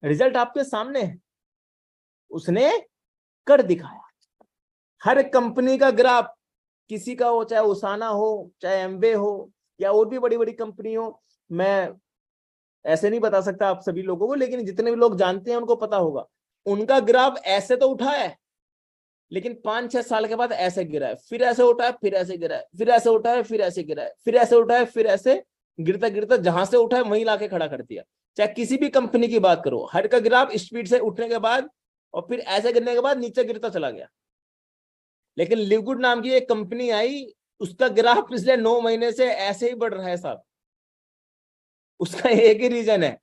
रिजल्ट आपके सामने है। उसने कर दिखाया। हर कंपनी का ग्राफ, किसी का हो, चाहे उसाना हो, चाहे एमवे हो, या और भी बड़ी बड़ी कंपनी हो, मैं ऐसे नहीं बता सकता आप सभी लोगों को, लेकिन जितने भी लोग जानते हैं उनको पता होगा। उनका ग्राफ ऐसे तो उठा है, लेकिन 5-6 साल के बाद ऐसे गिरा है, फिर ऐसे उठा है, फिर ऐसे गिरा है, फिर ऐसे उठा है, फिर ऐसे गिरा है, फिर ऐसे उठा है, फिर ऐसे गिरता गिरता जहां से उठा है वहीं लाके खड़ा कर दिया। चाहे किसी भी कंपनी की बात करो, हर का ग्राफ स्पीड से उठने के बाद और फिर ऐसे गिरने के बाद नीचे गिरता चला गया। लेकिन लिवगुड नाम की एक कंपनी आई, उसका ग्राफ पिछले 9 महीने से ऐसे ही बढ़ रहा है साहब। उसका एक ही रीजन है,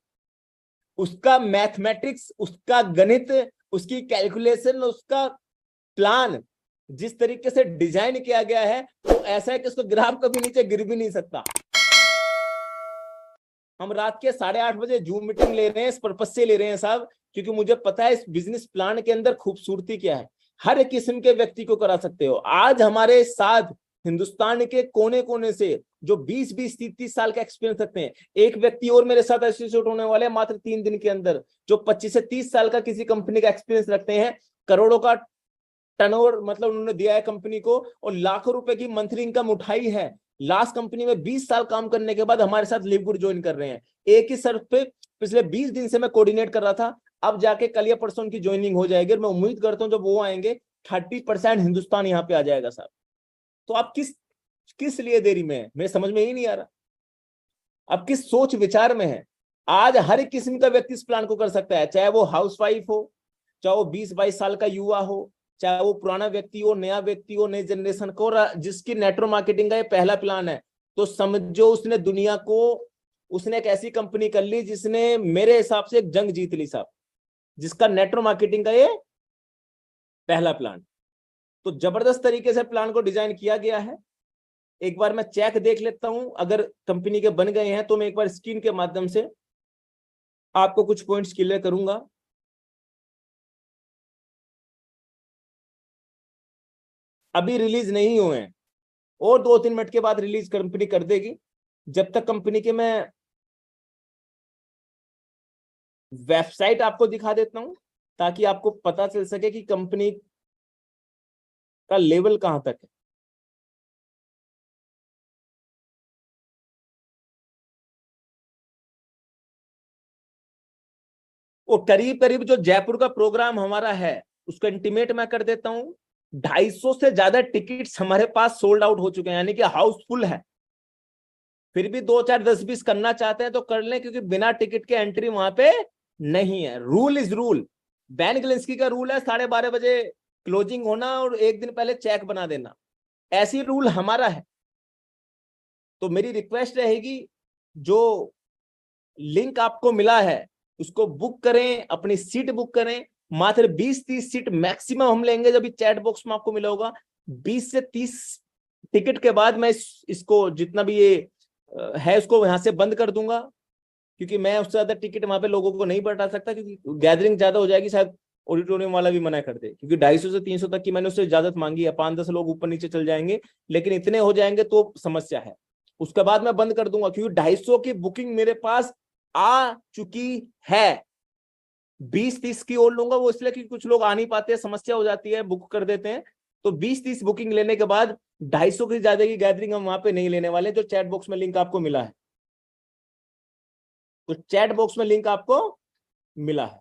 उसका मैथमेटिक्स, उसका गणित, उसकी कैलकुलेशन, उसका प्लान जिस तरीके से डिजाइन किया गया है वो ऐसा है कि उसका ग्राफ कभी नीचे गिर भी नहीं सकता। हम रात के 8:30 बजे जूम मीटिंग ले रहे हैं, इस पर्पज से ले रहे हैं साहब, क्योंकि मुझे पता है इस बिजनेस प्लान के अंदर खूबसूरती क्या है। हर किस्म के व्यक्ति को करा सकते हो। आज हमारे साथ हिंदुस्तान के कोने कोने से जो 20-20, 30-30 साल का एक्सपीरियंस रखते हैं, एक व्यक्ति और मेरे साथ एसोसिएट होने वाले हैं मात्र 3 दिन के अंदर, जो 25 से 30 साल का किसी कंपनी का एक्सपीरियंस रखते हैं, करोड़ों का टर्नओवर मतलब उन्होंने दिया है कंपनी को, और लाखों रुपए की मंथली इनकम उठाई है। लास्ट कंपनी में 20 साल काम करने के बाद हमारे साथ लिवगुड ज्वाइन कर रहे हैं। एक ही सर्फ पे पिछले 20 दिन से मैं कोऑर्डिनेट कर रहा था, अब जाके कल या परसों की ज्वाइनिंग हो जाएगी, और मैं उम्मीद करता हूं जब वो आएंगे 30% हिंदुस्तान यहाँ पे आ जाएगा साहब। तो आप किस किस लिए देरी में है, मेरे समझ में ही नहीं आ रहा। आप किस सोच विचार में है। आज हर किस्म का व्यक्ति इस प्लान को कर सकता है, चाहे वो हाउसवाइफ हो, चाहे वो 20-22 साल का युवा हो, चाहे वो पुराना व्यक्ति हो, नया व्यक्ति हो, नई जनरेशन को, जिसकी नेटवर्क मार्केटिंग का ये पहला प्लान है। तो समझो उसने दुनिया को, उसने एक ऐसी कंपनी कर ली जिसने मेरे हिसाब से एक जंग जीत ली साहब, जिसका नेटवर्क मार्केटिंग का ये पहला प्लान। तो जबरदस्त तरीके से प्लान को डिजाइन किया गया है। एक बार मैं चेक देख लेता हूं, अगर कंपनी के बन गए हैं तो मैं एक बार स्क्रीन के माध्यम से आपको कुछ पॉइंट्स क्लियर करूंगा। अभी रिलीज नहीं हुए हैं, और 2-3 मिनट के बाद रिलीज कंपनी कर देगी। जब तक कंपनी के मैं वेबसाइट आपको दिखा देता हूं, ताकि आपको पता चल सके कि कंपनी का लेवल कहां तक है। वो करीब करीब जो जयपुर का प्रोग्राम हमारा है उसको इंटीमेट मैं कर देता हूं। 250 से ज्यादा टिकट्स हमारे पास सोल्ड आउट हो चुके हैं, यानी कि हाउसफुल है। फिर भी 2-4 10-20 करना चाहते हैं तो कर लें, क्योंकि बिना टिकट के एंट्री वहां पे नहीं है। Rule is rule. बैन गिलेंस्की का रूल है 12:30 क्लोजिंग होना और एक दिन पहले चेक बना देना, ऐसी रूल हमारा है। तो मेरी रिक्वेस्ट रहेगी, जो लिंक आपको मिला है उसको बुक करें, अपनी सीट बुक करें। मात्र 20-30 सीट मैक्सिमम हम लेंगे। जब चैट बॉक्स में आपको मिला होगा 20 से 30 टिकट के बाद मैं इसको जितना भी ये है उसको यहाँ से बंद कर दूंगा, क्योंकि मैं उससे ज्यादा टिकट वहां पे लोगों को नहीं बैठा सकता, क्योंकि गैदरिंग ज्यादा हो जाएगी। शायद ऑडिटोरियम वाला भी मना कर दे, क्योंकि 250 से 300 तक की मैंने उससे इजाजत मांगी है। 5-10 लोग ऊपर नीचे चल जाएंगे, लेकिन इतने हो जाएंगे तो समस्या है। उसके बाद मैं बंद कर दूंगा, क्योंकि 250 की बुकिंग मेरे पास आ चुकी है। 20-30 की और लूंगा, वो इसलिए कि कुछ लोग आ नहीं पाते हैं, समस्या हो जाती है, बुक कर देते हैं। तो 20-30 बुकिंग लेने के बाद 250 की ज्यादा की गैदरिंग हम वहां पे नहीं लेने वाले। जो चैट बॉक्स में लिंक आपको मिला है, तो चैट बॉक्स में लिंक आपको मिला है,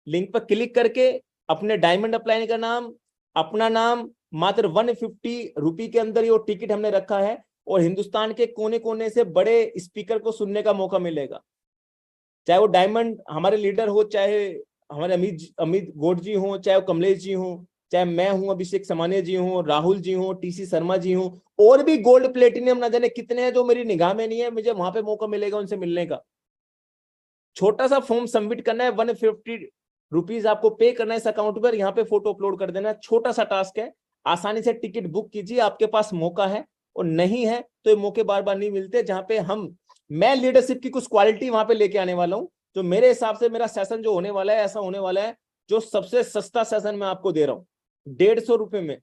लिंक पर क्लिक करके अपने डायमंड अप्लाई का नाम, अपना नाम, मात्र 150 रुपये के अंदर ये टिकट हमने रखा है। और हिंदुस्तान के कोने कोने से बड़े स्पीकर को सुनने का मौका मिलेगा। चाहे वो डायमंड हमारे लीडर हो, चाहे हमारे अमित गोड जी हो, चाहे वो कमलेश जी हो, चाहे मैं हूं, अभिषेक समानिया जी हूं, राहुल जी हूं, टीसी शर्मा जी हूं, और भी गोल्ड प्लेटिनियम ना जाने कितने हैं जो मेरी निगाह में नहीं है, मुझे वहां पे मौका मिलेगा उनसे मिलने का। छोटा सा फॉर्म सबमिट करना है, 150 रुपीज आपको पे करना है इस अकाउंट पर, यहाँ पे फोटो अपलोड कर देना है, छोटा सा टास्क है, आसानी से टिकट बुक कीजिए, आपके पास मौका है। और नहीं है तो ये मौके बार बार नहीं मिलते, जहां पे मैं लीडरशिप की कुछ क्वालिटी वहां पे लेके आने वाला हूं, जो मेरे हिसाब से मेरा सेशन जो होने वाला है ऐसा होने वाला है जो सबसे सस्ता सेशन मैं आपको दे रहा हूं। 150 रुपए में,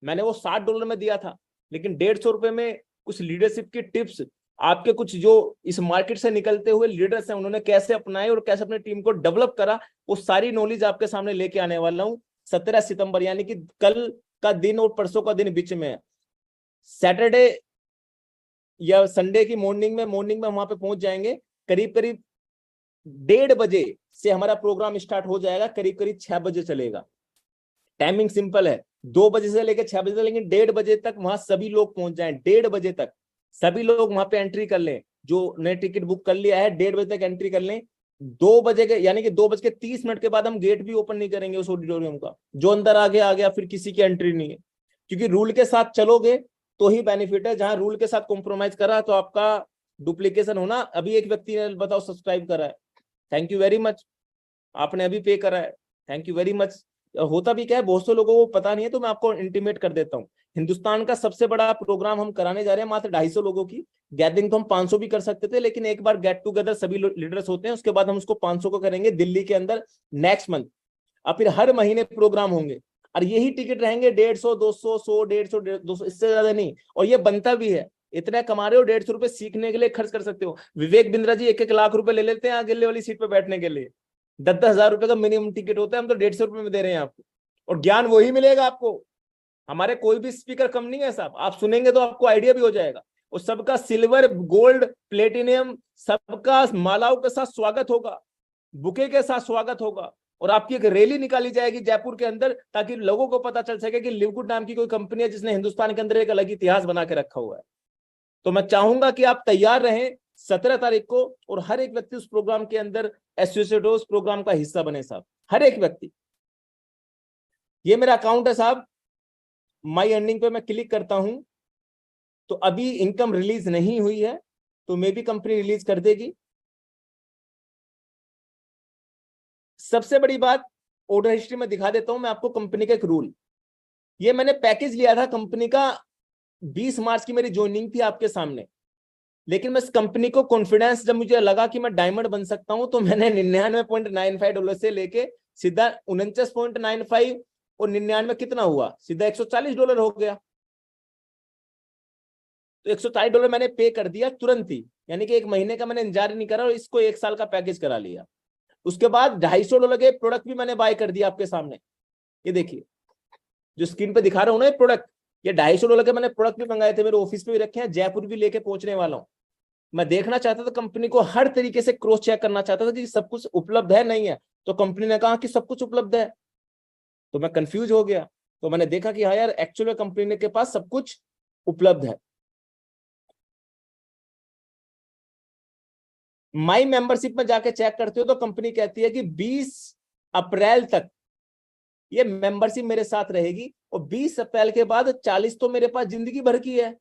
मैंने वो $60 में दिया था, लेकिन 150 रुपए में कुछ लीडरशिप की टिप्स, आपके कुछ जो इस मार्केट से निकलते हुए लीडर्स हैं उन्होंने कैसे अपनाए और कैसे अपनी टीम को डेवलप करा, वो सारी नॉलेज आपके सामने लेके आने वाला हूं। 17 सितंबर यानी कि कल का दिन और परसों का दिन बीच में है, सैटरडे या संडे की मॉर्निंग में वहां पे पहुंच जाएंगे। करीब करीब 1:30 बजे से हमारा प्रोग्राम स्टार्ट हो जाएगा, करीब करीब 6 बजे चलेगा। टाइमिंग सिंपल है, 2 बजे से लेकर 6 बजे तक, लेकिन 1:30 बजे तक वहां सभी लोग पहुंच जाएं। 1:30 बजे तक सभी लोग वहां पे एंट्री कर लें, जो नए टिकट बुक कर लिया है 1:30 बजे तक एंट्री कर लें। 2 बजे के यानी कि 2:30 के बाद हम गेट भी ओपन नहीं करेंगे उस ऑडिटोरियम का, जो अंदर आ गया फिर किसी की एंट्री नहीं है, क्योंकि रूल के साथ चलोगे तो ही बेनिफिट है। जहां रूल के साथ कॉम्प्रोमाइज करा तो आपका डुप्लीकेशन होना। अभी एक व्यक्ति ने बताओ सब्सक्राइब करा है, थैंक यू वेरी मच, आपने अभी पे करा है, थैंक यू वेरी मच। होता भी क्या है, बहुत से लोगों को पता नहीं है, तो मैं आपको इंटीमेट कर देता हूँ। हिंदुस्तान का सबसे बड़ा प्रोग्राम हम कराने जा रहे हैं, मात्र 250 लोगों की गैदरिंग। तो हम 500 भी कर सकते थे, लेकिन एक बार गेट टुगेदर सभी लीडर्स होते हैं, उसके बाद हम उसको 500 को करेंगे दिल्ली के अंदर नेक्स्ट मंथ। अब फिर हर महीने प्रोग्राम होंगे और यही टिकट रहेंगे 150, 200, 100, 150, 200, इससे ज्यादा नहीं। और ये बनता भी है, इतना कमा रहे हो 150 रुपए सीखने के लिए खर्च कर सकते हो। विवेक बिंद्रा जी 1-1 लाख रुपए ले लेते हैं अगले वाली सीट पे बैठने के लिए, 10-10 हजार रुपए का मिनिमम टिकट होता है, हम तो 150 रुपए में दे रहे हैं आपको, और ज्ञान वही मिलेगा आपको। हमारे कोई भी स्पीकर कम नहीं है साहब, आप सुनेंगे तो आपको आइडिया भी हो जाएगा। और सबका सिल्वर गोल्ड प्लेटिनियम सबका मालाओं के साथ स्वागत होगा, बुके के साथ स्वागत होगा, और आपकी एक रैली निकाली जाएगी जयपुर के अंदर, ताकि लोगों को पता चल सके कि लिवगुड नाम की कोई कंपनी है जिसने हिंदुस्तान के अंदर एक अलग इतिहास बना के रखा हुआ है। तो मैं चाहूंगा कि आप तैयार रहें 17 तारीख को, और हर एक व्यक्ति उस प्रोग्राम के अंदर एसोसिएट हो, उस प्रोग्राम का हिस्सा बने साहब, हर एक व्यक्ति। ये मेरा अकाउंट है साहब, माई अर्निंग पे मैं क्लिक करता हूं तो अभी इनकम रिलीज नहीं हुई है, तो मे भी कंपनी रिलीज कर देगी। सबसे बड़ी बात ऑर्डर हिस्ट्री में दिखा देता हूं मैं आपको कंपनी का एक रूल। ये मैंने पैकेज लिया था कंपनी का, 20 मार्च की मेरी ज्वाइनिंग थी आपके सामने, लेकिन मैं इस कंपनी को कॉन्फिडेंस, जब मुझे लगा कि मैं डायमंड बन सकता हूं, तो मैंने $99.95 से लेके सीधा 49.95, और 99 कितना हुआ, सीधा $140 हो गया। तो $140 मैंने पे कर दिया तुरंत ही, यानी कि 1 महीने का मैंने इंतजार नहीं करा और इसको 1 साल का पैकेज करा लिया। उसके बाद $250 के प्रोडक्ट भी मैंने बाय कर दिया आपके सामने। ये देखिए जो स्क्रीन पे दिखा रहा हूं ना, ये प्रोडक्ट, ये $250 के मैंने प्रोडक्ट भी मंगाए थे, मेरे ऑफिस पे भी रखे हैं, जयपुर भी लेके पहुंचने वाला हूं। मैं देखना चाहता था कंपनी को, हर तरीके से क्रॉस चेक करना चाहता था कि सब कुछ उपलब्ध है नहीं है, तो कंपनी ने कहा कि सब कुछ उपलब्ध है, तो मैं कंफ्यूज हो गया। तो मैंने देखा कि हाँ यार, एक्चुअल में कंपनी के पास सब कुछ उपलब्ध है। माई मेंबरशिप में जाके चेक करते हो तो कंपनी कहती है कि 20 अप्रैल तक ये मेंबरशिप मेरे साथ रहेगी, और 20 अप्रैल के बाद 40 तो मेरे पास जिंदगी भर की है,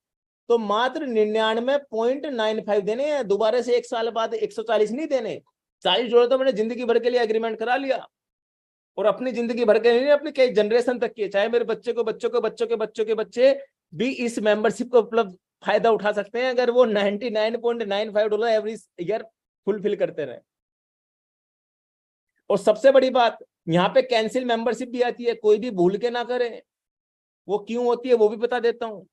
तो मात्र 99.95 देने हैं, दोबारा से 1 साल बाद 140 नहीं देने। $40 तो मैंने जिंदगी भर के लिए एग्रीमेंट करा लिया, और अपनी जिंदगी भर के नहीं, अपनी कई जनरेशन तक की, चाहे मेरे बच्चे को बच्चों के बच्चों के बच्चों के बच्चे भी इस मेंबरशिप का उपलब्ध फायदा उठा सकते हैं, अगर वो $99.95 एवरी ईयर फुलफिल करते रहे। और सबसे बड़ी बात, यहाँ पे कैंसिल मेंबरशिप भी आती है, कोई भी भूल के ना करे। वो क्यों होती है वो भी बता देता हूँ।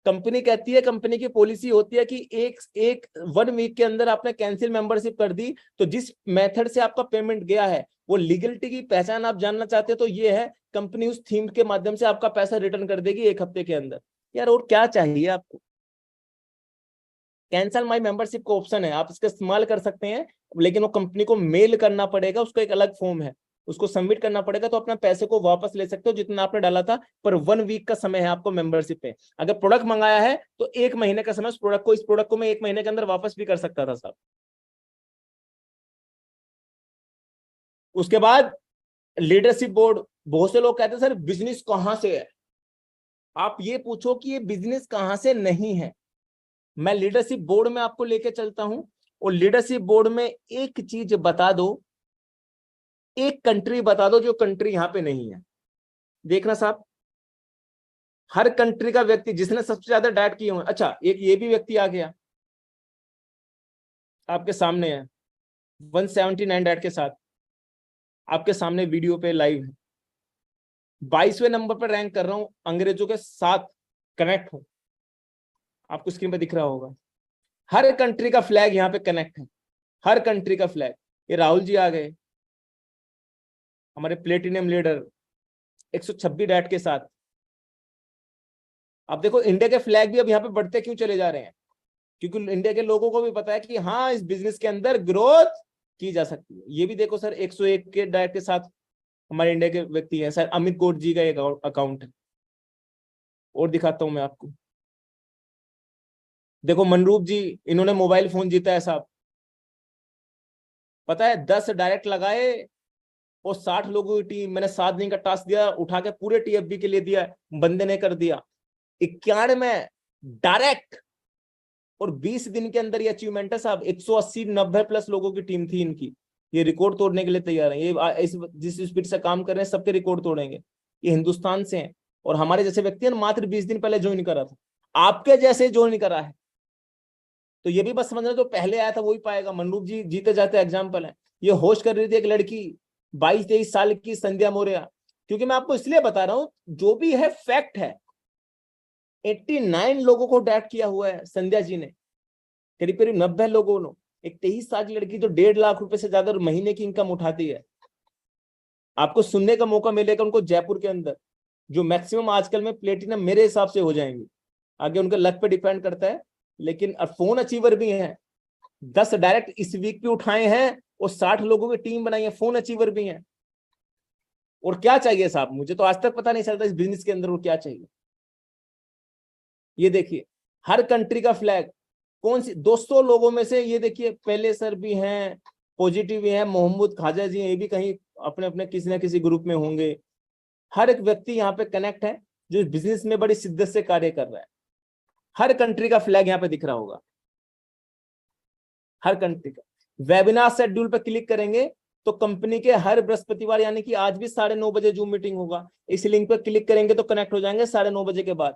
कंपनी कहती है, कंपनी की पॉलिसी होती है कि एक 1 वीक के अंदर आपने कैंसिल मेंबरशिप कर दी, तो जिस मेथड से आपका पेमेंट गया है वो लीगलिटी की पहचान आप जानना चाहते हो, तो ये है, कंपनी उस थीम के माध्यम से आपका पैसा रिटर्न कर देगी 1 हफ्ते के अंदर। यार और क्या चाहिए आपको। कैंसल माई मेंबरशिप का ऑप्शन है, आप इसका इस्तेमाल कर सकते हैं, लेकिन वो कंपनी को मेल करना पड़ेगा, उसका एक अलग फॉर्म है। उसको सबमिट करना पड़ेगा, तो अपना पैसे को वापस ले सकते हो जितना आपने डाला था, पर 1 वीक का समय है आपको मेंबरशिप पे। अगर प्रोडक्ट मंगाया है तो 1 महीने का समय, इस प्रोडक्ट को मैं 1 महीने के अंदर वापस भी कर सकता था साहब। उसके बाद लीडरशिप बोर्ड। बहुत से लोग कहते हैं सर बिजनेस कहां से है, आप ये पूछो कि ये बिजनेस कहां से नहीं है। मैं लीडरशिप बोर्ड में आपको लेके चलता हूं, और लीडरशिप बोर्ड में एक चीज बता दो, एक कंट्री बता दो जो कंट्री यहां पे नहीं है। देखना साहब, हर कंट्री का व्यक्ति जिसने सबसे ज्यादा डाइट किए हुए, अच्छा एक ये भी व्यक्ति आ गया आपके सामने है 179 डाइट के साथ, आपके सामने वीडियो पे लाइव है। 22वें नंबर पर रैंक कर रहा हूं, अंग्रेजों के साथ कनेक्ट हूं, आपको स्क्रीन पे दिख रहा होगा। हर कंट्री का फ्लैग यहाँ पे कनेक्ट है, हर कंट्री का फ्लैग। ये राहुल जी आ गए, हमारे प्लेटिनियम लीडर 126 डैट के साथ। अब देखो इंडिया के फ्लैग भी अब यहाँ पे बढ़ते क्यों चले जा रहे हैं, क्योंकि इंडिया के लोगों को भी पता है कि हाँ इस बिजनेस के अंदर ग्रोथ की जा सकती है। ये भी देखो सर 101 के डैट के साथ हमारे इंडिया के व्यक्ति हैं सर, अमित गोट जी का एक अकाउंट है। और दिखाता हूं मैं आपको, देखो मनरूप जी, इन्होंने मोबाइल फोन जीता है साहब, पता है 10 डायरेक्ट लगाए और 60 लोगों की टीम, मैंने 7 दिन का टास्क दिया, उठा के पूरे टीएफबी के लिए दिया, बंदे ने कर दिया 91 डायरेक्ट, और 20 दिन के अंदर ये अचीवमेंट है साहब। 180-90 प्लस लोगों की टीम थी इनकी, ये रिकॉर्ड तोड़ने के लिए तैयार है। ये इस जिस स्पीड से काम कर रहे हैं सबके रिकॉर्ड तोड़ेंगे। ये हिंदुस्तान से हैं, और हमारे जैसे व्यक्ति है मात्र 20 दिन पहले ज्वाइन करा था, आपके जैसे ज्वाइन करा है। तो ये भी बस समझना, जो पहले आया था वही पाएगा। मनरूप जी जीते जाते एग्जाम्पल है। ये होस्ट कर रही थी एक लड़की 22-23 साल की, संध्या मौर्य। क्योंकि मैं आपको इसलिए बता रहा हूं, जो भी है फैक्ट है। 89 लोगों को डैट किया हुआ है संध्या जी ने, करीब करीब 90 लोगों ने। एक 23 साल की लड़की जो 1.5 लाख रुपए से ज्यादा महीने की इनकम उठाती है। आपको सुनने का मौका मिलेगा उनको जयपुर के अंदर, जो मैक्सिमम आजकल में प्लेटिनम मेरे हिसाब से हो जाएंगे, आगे उनके लक पे डिपेंड करता है। लेकिन फोन अचीवर भी हैं, 10 डायरेक्ट इस वीक पे उठाए हैं, और 60 लोगों की टीम बनाई है, फोन अचीवर भी हैं। और क्या चाहिए साहब, मुझे तो आज तक पता नहीं चलता इस बिजनेस के अंदर वो क्या चाहिए। ये देखिए हर कंट्री का फ्लैग, कौन सी 200 लोगों में से, ये देखिए पहले सर भी हैं, पॉजिटिव भी हैं, मोहम्मद खाजा जी हैं, ये भी कहीं अपने अपने किसी ना किसी ग्रुप में होंगे। हर एक व्यक्ति यहाँ पे कनेक्ट है जो इस बिजनेस में बड़ी शिद्दत से कार्य कर रहा है। हर कंट्री का फ्लैग यहाँ पे दिख रहा होगा, हर कंट्री का। वेबिनार शेड्यूल पे क्लिक करेंगे तो कंपनी के हर बृहस्पतिवार, यानी कि आज भी 9:30 बजे जूम मीटिंग होगा, इस लिंक पे क्लिक करेंगे तो कनेक्ट हो जाएंगे 9:30 बजे के बाद,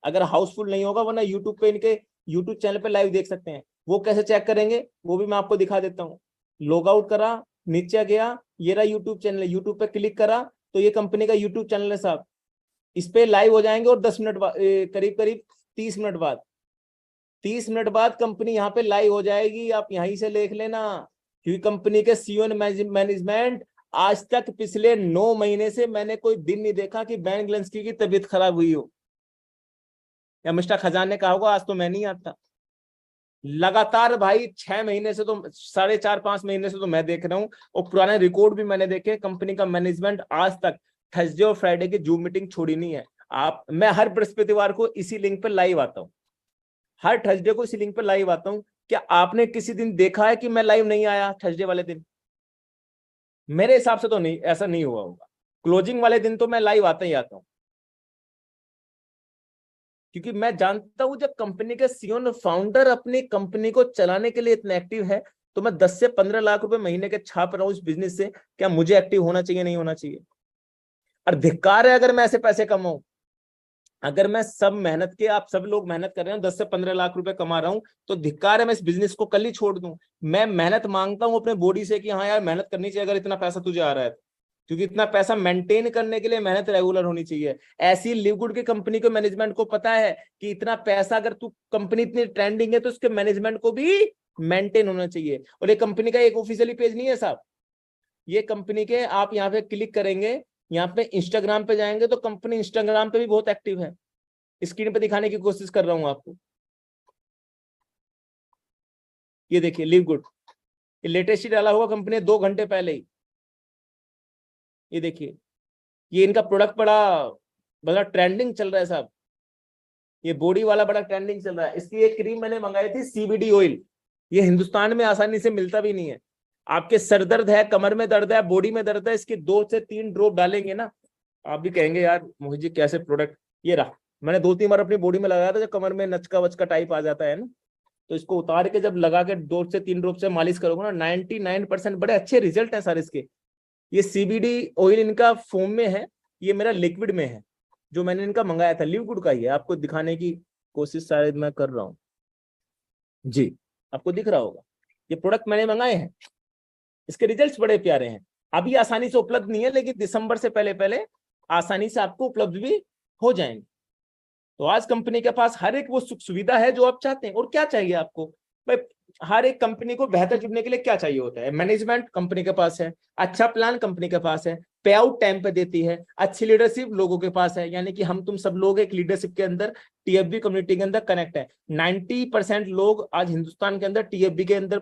अगर हाउसफुल नहीं होगा। वरना यूट्यूब पे, इनके यूट्यूब चैनल पे लाइव देख सकते हैं। वो कैसे चेक करेंगे वो भी मैं आपको दिखा देता हूँ। लॉग आउट करा, नीचे गया, ये रहा यूट्यूब चैनल है, यूट्यूब पे क्लिक करा तो ये कंपनी का यूट्यूब चैनल है साहब, इस पे लाइव हो जाएंगे। और 10 मिनट बाद, करीब करीब 30 मिनट बाद, 30 मिनट बाद कंपनी यहाँ पे लाइव हो जाएगी, आप यहीं से देख लेना। क्योंकि कंपनी के सीईओ मैनेजमेंट, आज तक पिछले 9 महीने से मैंने कोई दिन नहीं देखा कि बेन ग्लिंस्की की तबीयत खराब हुई हो, या मिस्टर खजान ने कहा होगा आज तो मैं नहीं आता। लगातार भाई 6 महीने से तो, 4.5-5 महीने से तो मैं देख रहा हूँ, और पुराने रिकॉर्ड भी मैंने देखे। कंपनी का मैनेजमेंट आज तक थर्सडे और फ्राइडे की जूम मीटिंग छोड़ी नहीं है। मैं हर बृहस्पतिवार को इसी लिंक पर लाइव आता हूँ, हर थर्सडे को इसी लिंक पर लाइव आता हूँ। क्या आपने किसी दिन देखा है कि मैं लाइव नहीं आया थर्सडे वाले दिन? मेरे हिसाब से तो नहीं, ऐसा नहीं हुआ होगा। क्लोजिंग वाले दिन तो मैं लाइव आता ही आता हूँ, क्योंकि मैं जानता हूं जब कंपनी के सीईओ और फाउंडर अपनी कंपनी को चलाने के लिए इतने एक्टिव है, तो मैं 10 से 15 लाख रुपए महीने के छाप रहा हूं इस बिजनेस से, क्या मुझे एक्टिव होना चाहिए नहीं होना चाहिए? और धिक्कार है अगर मैं ऐसे पैसे कमाऊं, अगर मैं सब मेहनत के, आप सब लोग मेहनत कर रहे हैं, 10 से 15 लाख रुपए कमा रहा हूं, तो धिक्कार है मैं इस बिजनेस को कल ही छोड़ दूं। मैं मेहनत मांगता हूं अपने बॉडी से कि हाँ यार मेहनत करनी चाहिए अगर इतना पैसा तुझे आ रहा है तो। क्योंकि इतना पैसा मेंटेन करने के लिए मेहनत रेगुलर होनी चाहिए। ऐसी लिव गुड की कंपनी के मैनेजमेंट को पता है कि इतना पैसा, अगर तू कंपनी इतनी ट्रेंडिंग है तो उसके मैनेजमेंट को भी मेंटेन होना चाहिए। और ये कंपनी का एक ऑफिशियली पेज नहीं है साहब, ये कंपनी के, आप यहाँ पे क्लिक करेंगे, यहाँ पे इंस्टाग्राम पे जाएंगे तो कंपनी इंस्टाग्राम पे भी बहुत एक्टिव है। स्क्रीन पे दिखाने की कोशिश कर रहा हूं आपको, ये देखिए लिव गुड, ये लेटेस्ट ही डाला हुआ कंपनी 2 घंटे पहले ही। ये देखिए, ये इनका प्रोडक्ट बड़ा ट्रेंडिंग चल रहा है साहब, ये बॉडी वाला बड़ा ट्रेंडिंग चल रहा है। इसकी एक क्रीम मैंने मंगाई थी CBD ऑयल, ये हिंदुस्तान में आसानी से मिलता भी नहीं है। आपके सर दर्द है, कमर में दर्द है, बॉडी में दर्द है, इसके 2 से 3 ड्रॉप डालेंगे ना, आप भी कहेंगे यार मोहित जी कैसे प्रोडक्ट। ये रहा, मैंने 2-3 बार अपनी बॉडी में लगाया था, जब कमर में नचका वचका टाइप आ जाता है ना, तो इसको उतार के जब लगा के 2 से 3 ड्रॉप से मालिश करोगे ना, 99% बड़े अच्छे रिजल्ट है सर इसके। ये CBD ऑयल इनका फोम में है, ये मेरा लिक्विड में है, जो मैंने इनका मंगाया था लिव गुड का ही है। आपको दिखाने की कोशिश शायद मैं कर रहा हूँ जी, आपको दिख रहा होगा, ये प्रोडक्ट मैंने मंगाए हैं, इसके रिजल्ट्स बड़े प्यारे हैं। अभी आसानी से उपलब्ध नहीं है, लेकिन दिसंबर से पहले पहले आसानी से आपको उपलब्ध भी हो जाएंगे। तो आज कंपनी के पास हर एक वो सुख सुविधा है जो आप चाहते हैं। और क्या चाहिए आपको भाई, हर एक कंपनी को बेहतर जुड़ने के लिए क्या चाहिए होता है, मैनेजमेंट कंपनी के पास है, अच्छा प्लान कंपनी के पास है, पे आउट टाइम पे देती है, अच्छी लीडरशिप लोगों के पास है, यानी कि हम तुम सब लोग एक लीडरशिप के अंदर TFB कम्युनिटी के अंदर कनेक्ट है। 90% लोग आज हिंदुस्तान के अंदर TFB के अंदर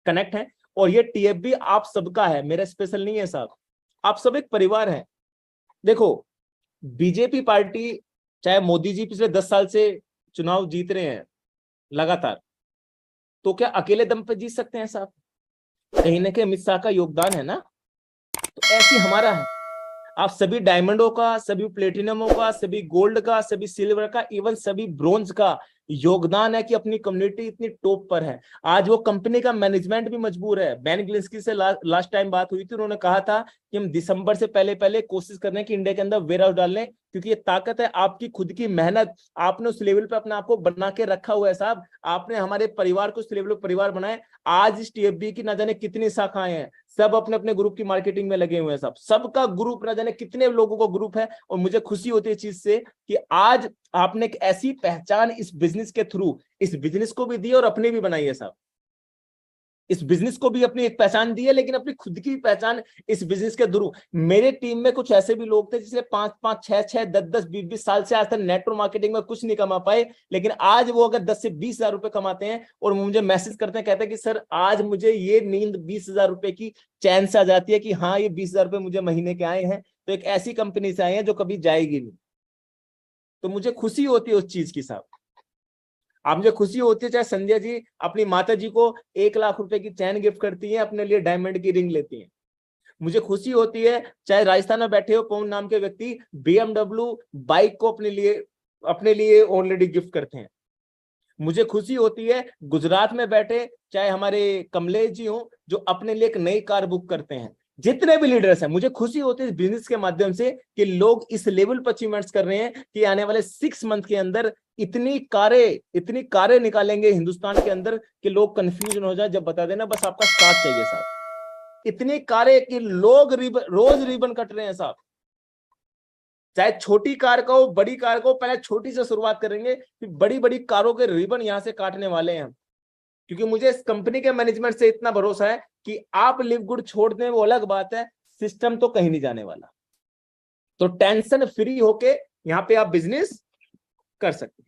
कनेक्ट है, और ये TFB आप सबका है, मेरा स्पेशल नहीं है साहब, आप सब एक परिवार है। देखो बीजेपी पार्टी, चाहे मोदी जी पिछले 10 साल से चुनाव जीत रहे हैं लगातार, तो क्या अकेले दम पे जीत सकते हैं साहब? कहीं ना कहीं अमित शाह का योगदान है ना। तो ऐसी हमारा है, आप सभी डायमंडों का, सभी प्लेटिनमों का, सभी गोल्ड का, सभी सिल्वर का, इवन सभी ब्रोंज का योगदान है कि अपनी कम्युनिटी इतनी टॉप पर है। आज वो कंपनी का मैनेजमेंट भी मजबूर है। बेन ग्लिंस्की से लास्ट टाइम बात हुई थी, उन्होंने कहा था कि हम दिसंबर से पहले पहले कोशिश कर रहे हैं कि इंडिया के अंदर वेयर हाउस डाल लें, क्योंकि ये ताकत है आपकी खुद की मेहनत, आपने उस लेवल पे अपने आप को बना के रखा हुआ है साहब, आपने हमारे परिवार को उस लेवल पे परिवार बनाए। आज इस TFB की ना जाने कितनी शाखाएं हैं, सब अपने अपने ग्रुप की मार्केटिंग में लगे हुए हैं साहब, सबका ग्रुप ना जाने कितने लोगों का ग्रुप है। और मुझे खुशी होती है चीज से कि आज आपने एक ऐसी पहचान इस बिजनेस के थ्रू, इस बिजनेस को भी दी और अपनी भी बनाई है साहब। इस बिजनेस को भी अपनी एक पहचान दी है, लेकिन अपनी खुद की पहचान इस बिजनेस के थ्रू। मेरे टीम में कुछ ऐसे भी लोग थे जिसने 5-5, 6-6, 10-10, 20-20 साल से आज तक नेटवर्क मार्केटिंग में कुछ नहीं कमा पाए, लेकिन आज वो अगर 10 से 20 हजार रुपए कमाते हैं और मुझे मैसेज करते हैं, कहते हैं कि सर आज मुझे ये नींद 20 हजार रुपए की चैन से आ जाती है कि हाँ ये 20 हजार रुपए मुझे महीने के आए हैं, तो एक ऐसी कंपनी से आए हैं जो कभी जाएगी नहीं। तो मुझे खुशी होती है उस चीज की साहब। आप मुझे खुशी होती है, चाहे संध्या जी अपनी माता जी को 1 लाख रुपए की चैन गिफ्ट करती हैं, अपने लिए डायमंड की रिंग लेती हैं। मुझे खुशी होती है चाहे राजस्थान में बैठे हो पवन नाम के व्यक्ति BMW बाइक को अपने लिए ऑलरेडी गिफ्ट करते हैं। मुझे खुशी होती है गुजरात में बैठे चाहे हमारे कमलेश जी हो, जो अपने लिए एक नई कार बुक करते हैं। जितने भी लीडर्स हैं, मुझे खुशी होती है इस बिजनेस के माध्यम से कि लोग इस लेवल पर अचीवमेंट्स कर रहे हैं कि आने वाले 6 मंथ के अंदर इतनी कारें निकालेंगे हिंदुस्तान के अंदर कि लोग कंफ्यूजन हो जाए। जब बता देना, बस आपका साथ चाहिए साहब। इतनी कारें कि लोग रोज रिबन कट रहे हैं साहब, चाहे छोटी कार का हो बड़ी कार का हो, पहले छोटी से शुरुआत करेंगे, फिर बड़ी बड़ी कारों के रिबन यहां से काटने वाले हैं हम। क्योंकि मुझे इस कंपनी के मैनेजमेंट से इतना भरोसा है कि आप लिव गुड छोड़ दें वो अलग बात है, सिस्टम तो कहीं नहीं जाने वाला। तो टेंशन फ्री होके यहाँ पे आप बिजनेस कर सकते हैं।